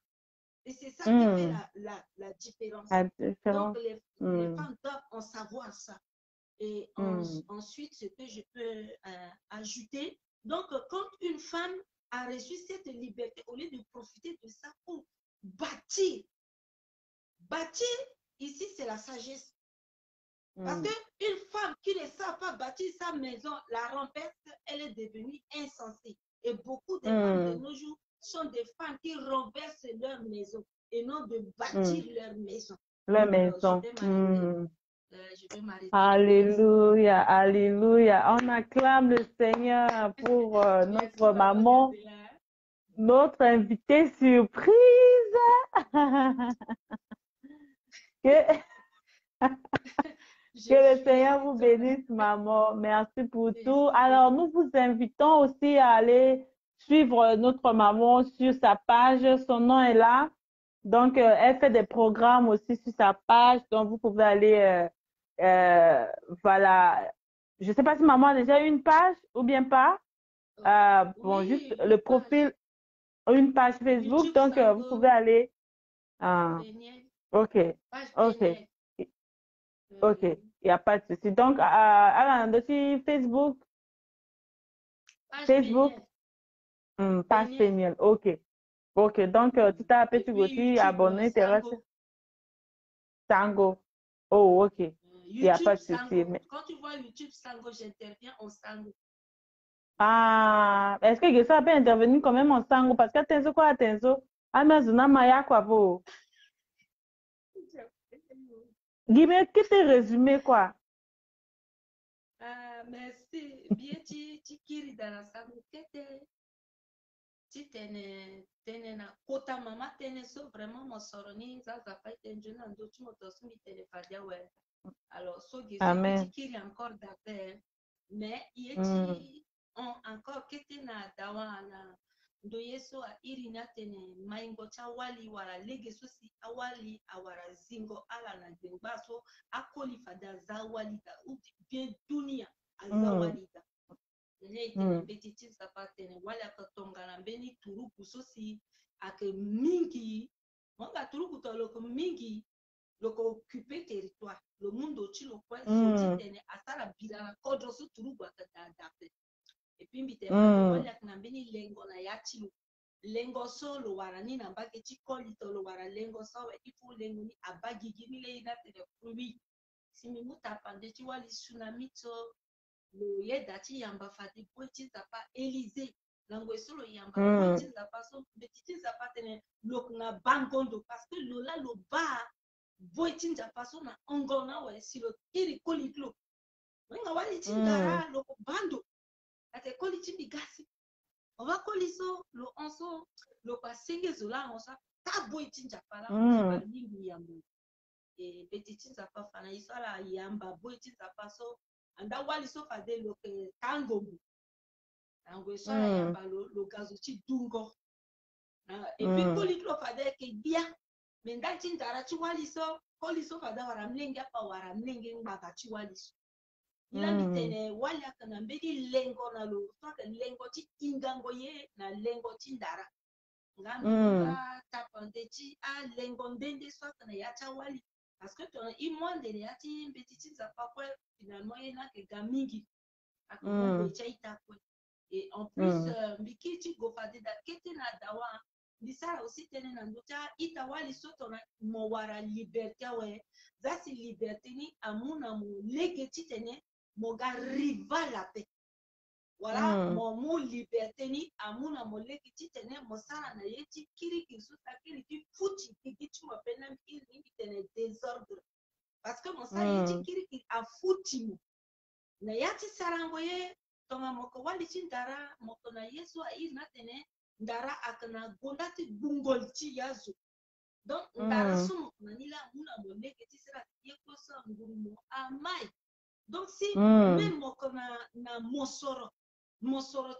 Et c'est ça qui fait la différence. Donc, les femmes doivent en savoir ça. Et ensuite, ce que je peux ajouter, donc, quand une femme a reçu cette liberté, au lieu de profiter de ça pour bâtir, ici, c'est la sagesse. Parce qu'une femme qui ne sait pas bâtir sa maison, la renverse, elle est devenue insensée. Et beaucoup de femmes de nos jours sont des femmes qui renversent leur maison et non de bâtir leur maison. Leur maison. Je vais m'arrêter. Alléluia, alléluia. On acclame le Seigneur pour notre maman, notre invitée surprise. Que le Seigneur vous bénisse, maman. Merci pour tout. Alors, nous vous invitons aussi à aller suivre notre maman sur sa page. Son nom est là. Donc, elle fait des programmes aussi sur sa page. Donc, vous pouvez aller, voilà. Je ne sais pas si maman a déjà une page ou bien pas. Bon, juste le profil, une page Facebook. Donc, vous pouvez aller. OK. OK. OK, il n'y a pas de souci. Donc, Alan, dessus Facebook, page Péniel. OK. OK, donc, tu t'as appelé sur Gauthier, abonné, t'es resté. Tango. Oh, ok. Il n'y a pas YouTube de souci. Sango. Mais... Quand tu vois YouTube Sango, j'interviens en Sango. Ah, est-ce que ça peut intervenir quand même en Sango? Parce que Tenzo quoi, Tenzo? Amazona Maya quoi, vous? Guillemets, qui te résumé quoi? Merci. Bien, tu kiri dans la Sango. Tu tene na kota mama tene so vraiment mon soroni ça pas été jeune en d'autres mots aussi mi tene fadia ouais. Alors so Amen. tu kiri encore d'appel mais il Mm. est encore kete na dawa na ndo yeso a irina tene maingo cha wali wala lege so si awali awara zingo ala na zingba so akoli fada za wali da uti bien dunia azawali da tene betiti sapatene wala katonga na mbeni turuku sosi ake mingi monga turuku to loko mingi loko occuper territoire le monde ochi lo kwa soti tene asara bila kodro so turuku akadape et puis mbite wala na mbeni lengo na yachi lengo so lo wara ni na mbake chikoli to lo wara lengo so we ifu lengo ni abagi gini le ina tene fruit simi muta pande chi wali tsunami to lo yeda ti yamba fati poeti zapa Élysée lango solo yamba poeti zapa so betiti zapa tene lok na bangondo parce que lola lo ba poeti zapa so na ongona we silo iri koliklo wenga wali tindara lo bando ate koliti bigasi ova koliso lo onso lo pasenge zola onsa ta poeti zapa la ba lingi yamba e betiti zapa fana isala yamba poeti zapa so anda wali so fade lo ke tangobu tango so la yamba lo gazo chi dungo et puis koli klo fade ke bia menda chindara chi wali so koli so fade wara mlenge pa wara mlenge ngaka chi wali so ila mitene wali akana mbedi lengo na lo so ke lengo chi ingango ye na lengo chindara ngamba tapande chi a lengo ndende so kana ya cha wali parce que ton imonde ne ati mbetiti za pakwe finalement yena ke gamingi akombo chaita kwe et en plus mbikiti gofade da kete na dawa bisara aussi tene na ndota itawali soto na mowara liberté we zasi liberté ni amuna mo legeti tene moga rival la paix voilà mo liberté ni amuna mo legeti tene mosara na yeti kiri kisuta kiri ti futi kiti mo pena kiri tene désordre parce que mosara yeti kiri ki afuti mo na yati sarango ye tonga moko wali chindara moko na yesu a ina tene ndara akana gondati bungol chi yazo donc ndara sumo na nila muna mo legeti sera yeko sa ngurumo amai donc si même moko na mosoro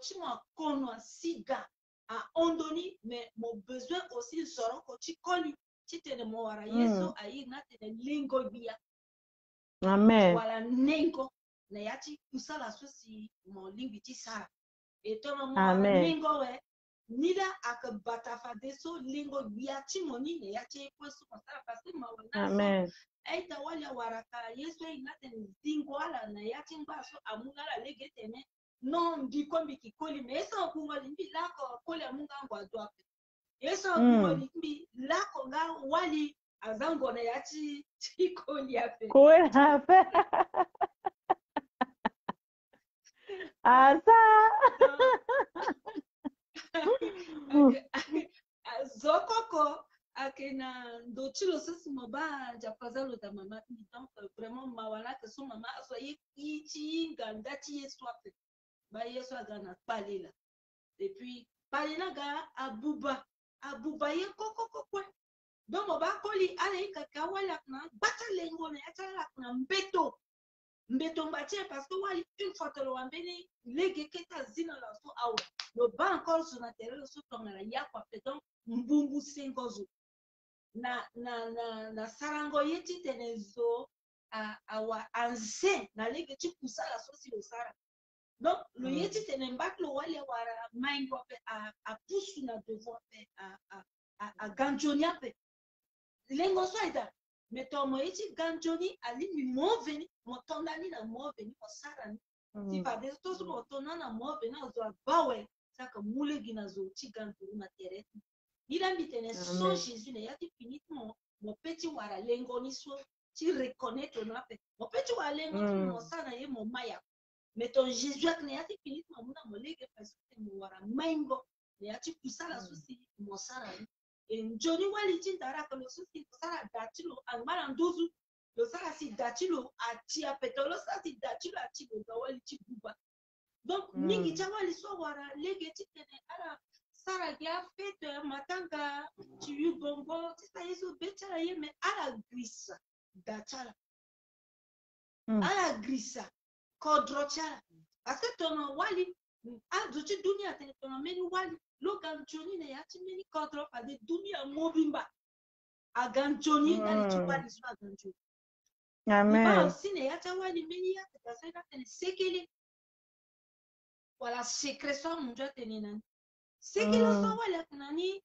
chimo kono siga a ondoni mais mon besoin aussi soro ko chikoli chitene mo wara yesu a ina tene lingo bia amen wala nengo na yati kusala sosi mo lingwi ti sara et tono mo nengo we nila ak batafa deso lingo bia ti moni ne yati poso sara parce que ma wana amen aita wala waraka yesu ina tene zingo wala na yati mbaso amunga la lege tene non ndiko mbikikoli mais eso kungoli mbi lako koli amunga ngwa eso kungoli mbi lako nga wali azango na yati tikoli ape koi ape asa zokoko akena ndochilo sisi moba japazalo da mama donc vraiment mawala que son mama soyez ichi gandati yesu ape ba yesu agana palela et puis palela ga abuba ye koko donc moba koli ale kaka wala na bata lengo na yatala na mbeto mbatie parce que wali une fois que l'ambeni lege keta zina la so awa no ba encore sur la terre so tonga la ya kwa donc mbumbu sengozo na sarango yeti tenezo awa anse na lege ti kusala so si lo sara donc le yeti tene mbaklo wale wara maingo pe a pusu na devoir pe a ganjonia pe lengo so ida meto mo yeti ganjoni ali mi mo veni mo tondani na mo veni mo sara ni ti fa de to so mo tonana mo veni na zo bawe saka mule gina zo ti ganjoni na terre ila mi tene so Jésus ne yati finit mo mon petit wara lengoni so, tu reconnais ton appel. Mon petit wara lengoni mon sana et mon maya. Mais ton Jésus a créé tes fini mon molege parce que mon wara maingo. Et a tu poussa la souci mon sana. Et Johnny Wali tindara que le souci sara datilo en malandozu. Le sara si datilo a tia petolo sa si datilo a ti go wali ti buba. Donc mingi chawa li so wara lege ti tene ara sara gia fait matanga tu bongo ti sa yeso betala ye mais ala grissa datala. Ala grissa kodrochala. Parce que ton wali a duchi dunia tene ton meni wali lo ganchoni ne yati meni kodro pa de dunia mobimba a ganchoni dali ti wali so a ganchoni. Amen. Aussi ne yata wali meni yata kasai tene sekele. Voilà, sécrétion mon Dieu tenina. Sekele so wali akanani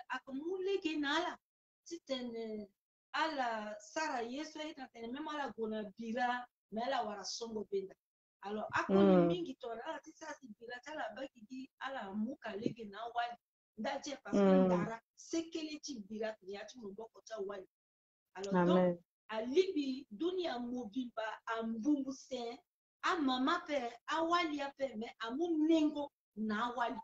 akamule kenala. Titene ala sara yeso ita tene même ala gona bira mais ala wara songo benda. Alors akoni mingi tora ala tisa si bira tala baki di ala muka lege na wali. Ndaje parce que ndara sekele ti bira yati mboko ta wali. Alors donc alibi dunia mobimba ambumbu sen a mama pe a wali a pe mais a mon nengo na wali.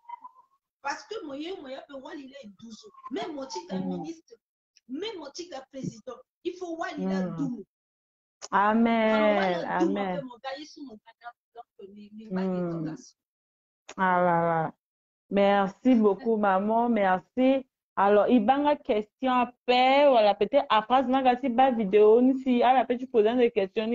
Parce que moye pe wali le 12 même motika ministre même motika président il faut wali la doum. Amen. Amen. Ah là là. Merci beaucoup, maman. Merci. Alors, il y a une question après, voilà, peut-être après, il y a une vidéo, si elle peut tu poser des questions,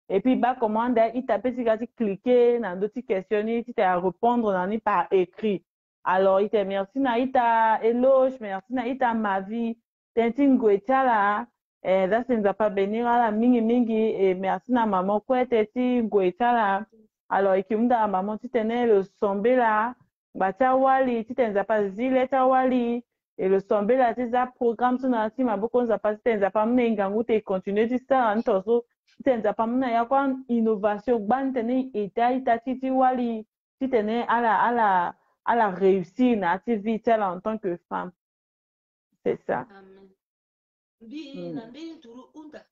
et puis, bah, comment il t'a peut cliquer dans d'autres questions, tu t'as répondre dans par écrit. Alors, il te merci, Naïta, éloge, merci, Naïta, ma vie, Tintin Goetala, ça, c'est nous a pas béni, la mingi mingi, et merci, na maman, quoi, Tintin Goetala. Alors, et qui me maman, tu tenais le sombé là, bacha wali titenza pa zile ta wali et le sombe la tiza programme tu na ti maboko nza pa titenza pa mnenga ngute continue ti sa ntoso titenza pa mna ya kwa innovation ban tene ita ti wali titene ala réussir na activité là en tant que femme. C'est ça. Amen. Bi na bi turu unda.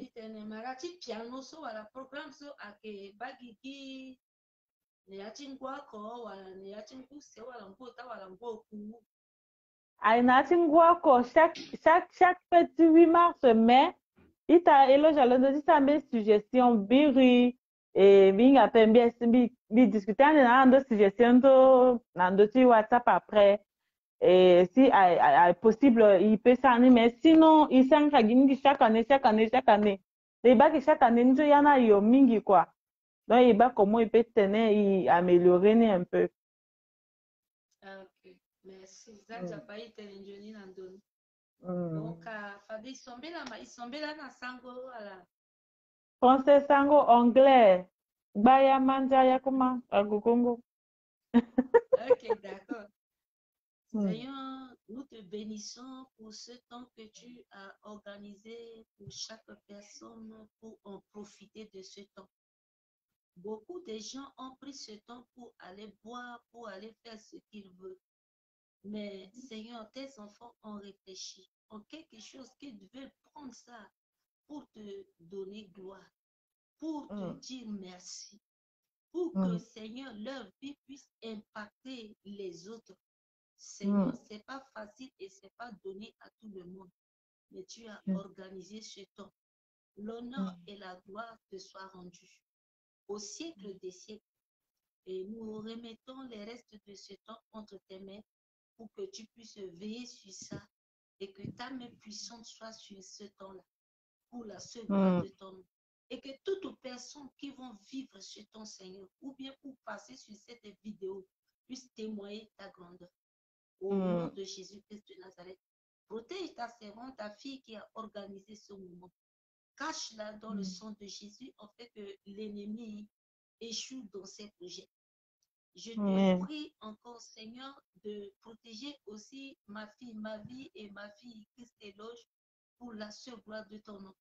Itene marati piano so wala programme so ake bagi ki ne yatin kwa ko wala ne yatin ku se wala mbota wala mboku. Chaque petit 8 mars mai, il t'a éloigé à l'endroit de mes suggestions, biri, et bien, discuter dans d'autres suggestions, dans d'autres WhatsApp après. Et si possible, il peut s'en aller, mais sinon, il s'en va chaque année. Les bacs chaque année, il y en a eu mingi quoi. Donc, il va comment il peut tenir, améliorer un peu. Ok, merci. Ça, j'ai pas été l'ingénieur dans le donc, Fabi, ils sont là dans Sango. Français, Sango, anglais. Baya manja yakuma, agukongo. Ok, d'accord. Seigneur, nous te bénissons pour ce temps que tu as organisé pour chaque personne pour en profiter de ce temps. Beaucoup de gens ont pris ce temps pour aller boire, pour aller faire ce qu'ils veulent. Mais Seigneur, tes enfants ont réfléchi en quelque chose qu'ils veulent prendre ça pour te donner gloire, pour te dire merci, pour que Seigneur, leur vie puisse impacter les autres. Seigneur, c'est pas facile et c'est pas donné à tout le monde, mais tu as organisé ce temps. L'honneur et la gloire te soient rendus au siècle des siècles. Et nous remettons les restes de ce temps entre tes mains pour que tu puisses veiller sur ça et que ta main puissante soit sur ce temps-là pour la seule gloire de ton nom. Et que toutes personnes qui vont vivre ce temps, Seigneur, ou bien pour passer sur cette vidéo, puissent témoigner ta grandeur. Au nom de Jésus-Christ de Nazareth, protège ta servante, ta fille qui a organisé ce moment. Cache-la dans le sang de Jésus en fait que l'ennemi échoue dans ses projets. Je te prie encore, Seigneur, de protéger aussi ma fille, ma vie et ma fille Christ éloge pour la seule gloire de ton nom.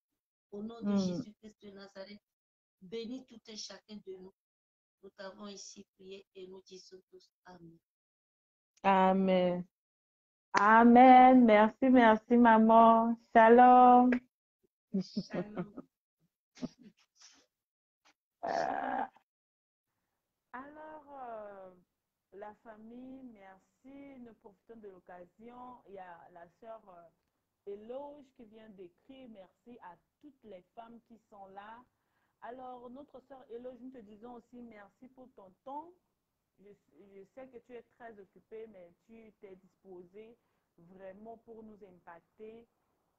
Au nom de Jésus-Christ de Nazareth, bénis tout et chacun de nous. Nous t'avons ici prié et nous disons tous Amen. Amen. Amen. Merci, merci, maman. Shalom. Shalom. Euh, alors, la famille, merci. Nous profitons de l'occasion. Il y a la sœur Éloge qui vient d'écrire. Merci à toutes les femmes qui sont là. Alors, notre sœur Éloge, nous te disons aussi merci pour ton temps. Je sais que tu es très occupée, mais tu t'es disposée vraiment pour nous impacter.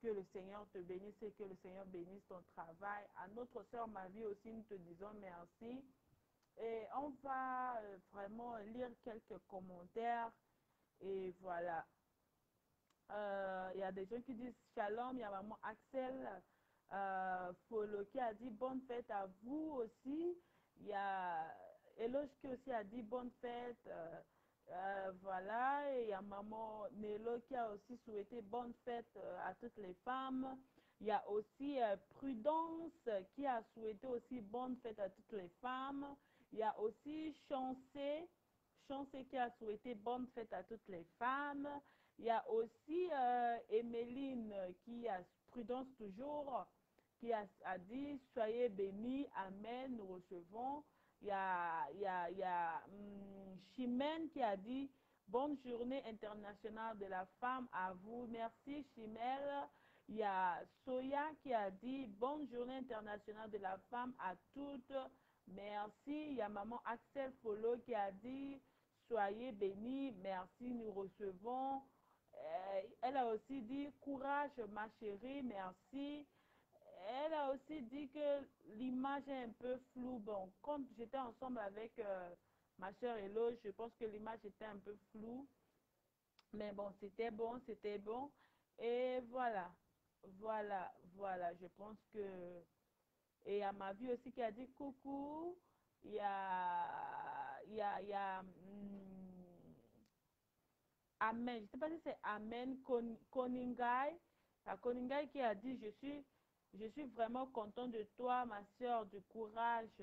Que le Seigneur te bénisse et que le Seigneur bénisse ton travail. À notre sœur Marie aussi, nous te disons merci. Et on va vraiment lire quelques commentaires. Et voilà. Il y a des gens qui disent shalom. Il y a maman Axel Polo qui a dit bonne fête à vous aussi. Il y a Eloge qui aussi a dit bonne fête. Voilà. Et il y a maman Nélo qui a aussi souhaité bonne fête à toutes les femmes. Il y a aussi Prudence qui a souhaité aussi bonne fête à toutes les femmes. Il y a aussi Chancé qui a souhaité bonne fête à toutes les femmes. Il y a aussi Emeline qui a Prudence toujours, qui a dit soyez bénis, Amen, nous recevons. Il y a Chimène qui a dit bonne journée internationale de la femme à vous. Merci Chimène. Il y a Soya qui a dit bonne journée internationale de la femme à toutes. Merci. Il y a maman Axel Polo qui a dit soyez bénis. Merci, nous recevons. Elle a aussi dit courage ma chérie, merci. Elle a aussi dit que l'image est un peu floue. Bon, quand j'étais ensemble avec ma soeur Elo, je pense que l'image était un peu floue. Mais bon, c'était bon, c'était bon. Et voilà, voilà. Je pense que... Et à ma vie aussi qui a dit coucou. Amen. Je ne sais pas si c'est Amen Koningai. La Koningai qui a dit je suis vraiment content de toi, ma soeur, du courage.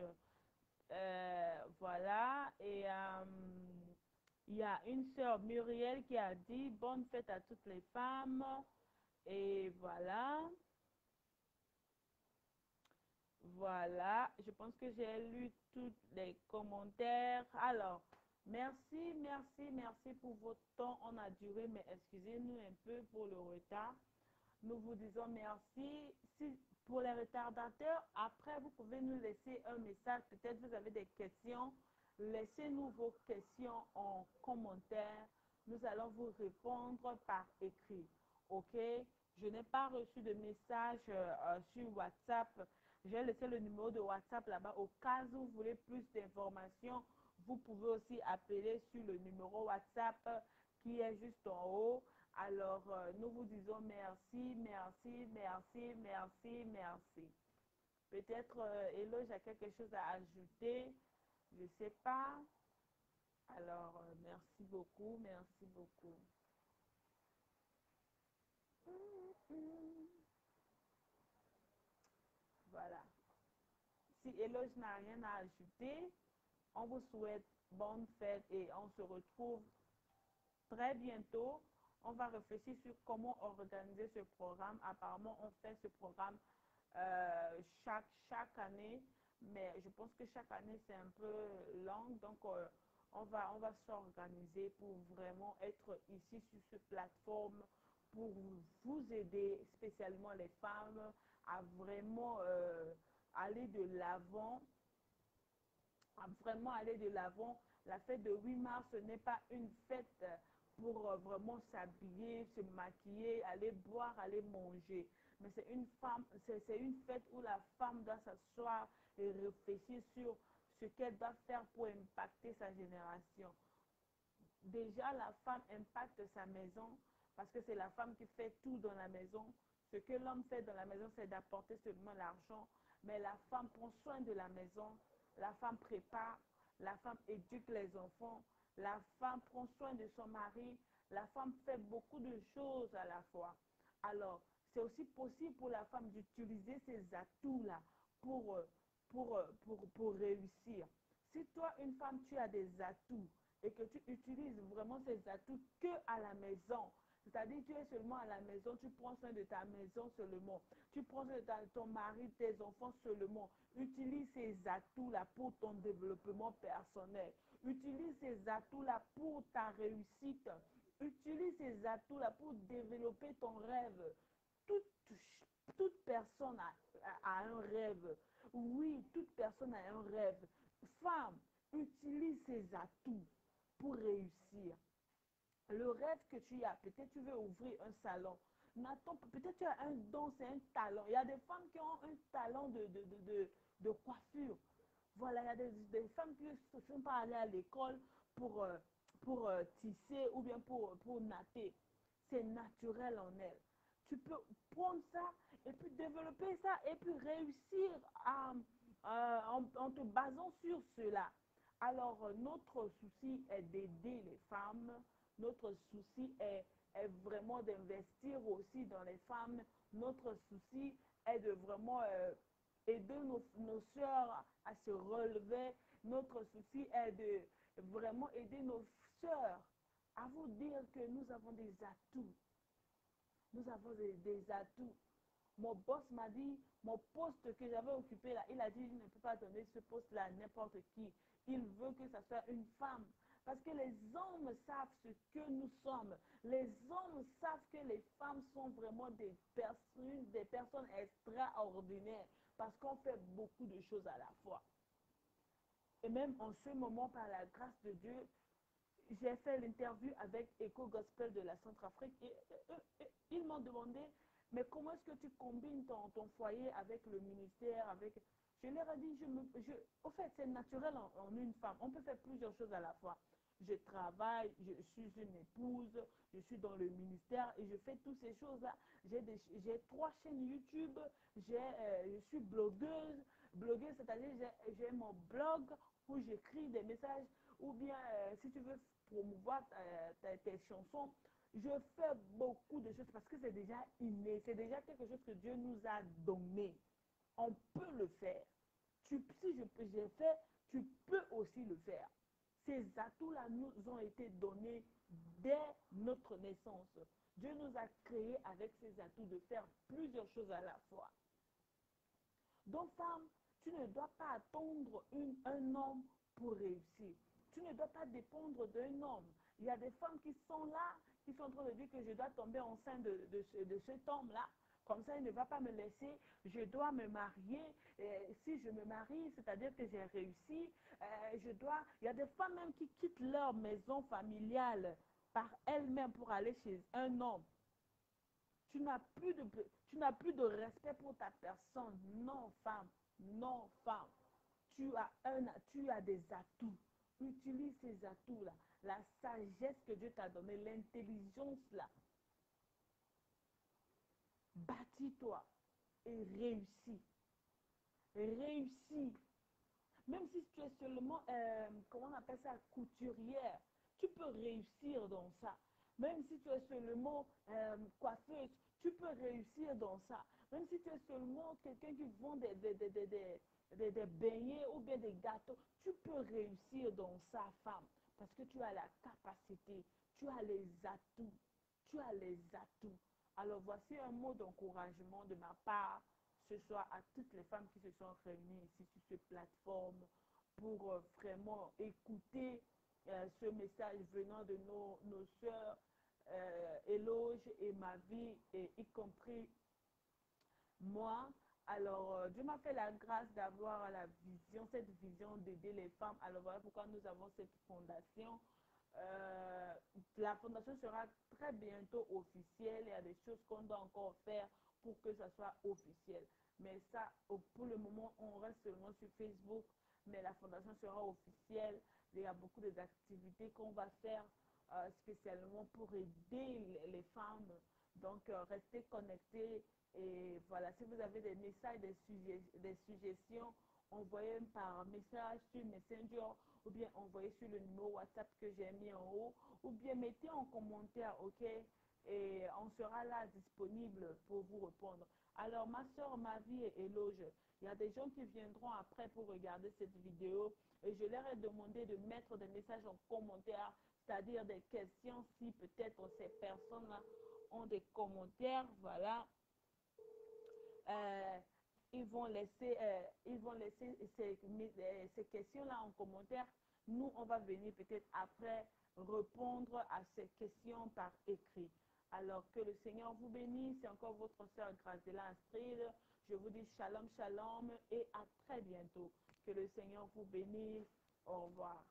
Voilà. Et il y a une soeur Muriel qui a dit bonne fête à toutes les femmes. Et voilà. Voilà, je pense que j'ai lu tous les commentaires. Alors, merci pour votre temps. On a duré, mais excusez-nous un peu pour le retard. Nous vous disons merci. Si, pour les retardataires, après, vous pouvez nous laisser un message. Peut-être vous avez des questions. Laissez-nous vos questions en commentaire. Nous allons vous répondre par écrit. OK? Je n'ai pas reçu de message sur WhatsApp. J'ai laissé le numéro de WhatsApp là-bas. Au cas où vous voulez plus d'informations, vous pouvez aussi appeler sur le numéro WhatsApp qui est juste en haut. Alors, nous vous disons merci. Peut-être Eloge a quelque chose à ajouter. Je ne sais pas. Alors, merci beaucoup. Voilà. Si Eloge n'a rien à ajouter, on vous souhaite bonne fête et on se retrouve très bientôt. On va réfléchir sur comment organiser ce programme. Apparemment, on fait ce programme chaque année, mais je pense que chaque année, c'est un peu long. Donc, on va s'organiser pour vraiment être ici sur cette plateforme pour vous aider, spécialement les femmes, à vraiment aller de l'avant vraiment aller de l'avant. La fête de 8 mars, ce n'est pas une fête pour vraiment s'habiller, se maquiller, aller boire, aller manger. Mais c'est une fête où la femme doit s'asseoir et réfléchir sur ce qu'elle doit faire pour impacter sa génération. Déjà, la femme impacte sa maison parce que c'est la femme qui fait tout dans la maison. Ce que l'homme fait dans la maison, c'est d'apporter seulement l'argent. Mais la femme prend soin de la maison, la femme prépare, la femme éduque les enfants, la femme prend soin de son mari, la femme fait beaucoup de choses à la fois. Alors, c'est aussi possible pour la femme d'utiliser ces atouts-là pour, pour réussir. Si toi, une femme, tu as des atouts et que tu utilises vraiment ces atouts que à la maison, C'est-à-dire, tu es seulement à la maison, tu prends soin de ta maison seulement. Tu prends soin de ton mari, tes enfants seulement. Utilise ces atouts-là pour ton développement personnel. Utilise ces atouts-là pour ta réussite. Utilise ces atouts-là pour développer ton rêve. Toute, toute personne a un rêve. Oui, toute personne a un rêve. Femme, utilise ces atouts pour réussir. Le rêve que tu as, peut-être tu veux ouvrir un salon. Peut-être tu as un don, c'est un talent. Il y a des femmes qui ont un talent de coiffure. Voilà, il y a des femmes qui ne sont pas allées à l'école pour, tisser ou bien pour natter. C'est naturel en elles. Tu peux prendre ça et puis développer ça et puis réussir en te basant sur cela. Alors, notre souci est d'aider les femmes. Notre souci est vraiment d'investir aussi dans les femmes. Notre souci est de vraiment aider nos soeurs à se relever. Notre souci est de vraiment aider nos soeurs à vous dire que nous avons des atouts. Nous avons des atouts. Mon boss m'a dit, mon poste que j'avais occupé là, il a dit, je ne peux pas donner ce poste-là à n'importe qui. Il veut que ce soit une femme. Parce que les hommes savent ce que nous sommes. Les hommes savent que les femmes sont vraiment des personnes extraordinaires. Parce qu'on fait beaucoup de choses à la fois. Et même en ce moment, par la grâce de Dieu, j'ai fait l'interview avec Eco Gospel de la Centrafrique et ils m'ont demandé, mais comment est-ce que tu combines ton foyer avec le ministère, avec... Je leur ai dit, au fait, c'est naturel en une femme. On peut faire plusieurs choses à la fois. Je travaille, je suis une épouse, je suis dans le ministère et je fais toutes ces choses-là. J'ai 3 chaînes YouTube, je suis blogueuse, c'est-à-dire j'ai mon blog où j'écris des messages ou bien si tu veux promouvoir tes chansons, je fais beaucoup de choses parce que c'est déjà inné, c'est déjà quelque chose que Dieu nous a donné. On peut le faire. Si j'ai fait, tu peux aussi le faire. Ces atouts-là nous ont été donnés dès notre naissance. Dieu nous a créés avec ces atouts de faire plusieurs choses à la fois. Donc, femme, tu ne dois pas attendre un homme pour réussir. Tu ne dois pas dépendre d'un homme. Il y a des femmes qui sont là, qui sont en train de dire que je dois tomber enceinte de cet homme-là. Comme ça, il ne va pas me laisser. Je dois me marier. Si je me marie, c'est-à-dire que j'ai réussi. Il y a des femmes même qui quittent leur maison familiale par elles-mêmes pour aller chez un homme. Tu n'as plus de respect pour ta personne. Non, femme. Non, femme. Tu as des atouts. Utilise ces atouts-là. La sagesse que Dieu t'a donnée, l'intelligence-là. Bâtis-toi et réussis. Réussis. Même si tu es seulement, comment on appelle ça, couturière, tu peux réussir dans ça. Même si tu es seulement coiffeuse, tu peux réussir dans ça. Même si tu es seulement quelqu'un qui vend des beignets ou bien des gâteaux, tu peux réussir dans ça, femme. Parce que tu as la capacité, tu as les atouts, tu as les atouts. Alors voici un mot d'encouragement de ma part ce soir à toutes les femmes qui se sont réunies ici sur cette plateforme pour vraiment écouter ce message venant de nos sœurs Éloge et ma vie, et y compris moi. Alors, Dieu m'a fait la grâce d'avoir cette vision d'aider les femmes. Alors, voilà pourquoi nous avons cette fondation. La fondation sera très bientôt officielle. Il y a des choses qu'on doit encore faire pour que ça soit officiel. Mais ça, pour le moment, on reste seulement sur Facebook. Mais la fondation sera officielle. Il y a beaucoup d'activités qu'on va faire spécialement pour aider les femmes. Donc, restez connectés. Et voilà, si vous avez des messages, des suggestions, envoyez par message sur Messenger ou bien envoyez sur le numéro WhatsApp que j'ai mis en haut ou bien mettez en commentaire, ok? Et on sera là disponible pour vous répondre. Alors, ma soeur, ma vie est éloge. Il y a des gens qui viendront après pour regarder cette vidéo et je leur ai demandé de mettre des messages en commentaire c'est-à-dire des questions, si peut-être ces personnes-là ont des commentaires, voilà, euh, ils vont laisser ces questions-là en commentaire. Nous, on va venir peut-être après répondre à ces questions par écrit. Alors que le Seigneur vous bénisse. C'est encore votre sœur Graziella Astrid. Je vous dis shalom, shalom et à très bientôt. Que le Seigneur vous bénisse. Au revoir.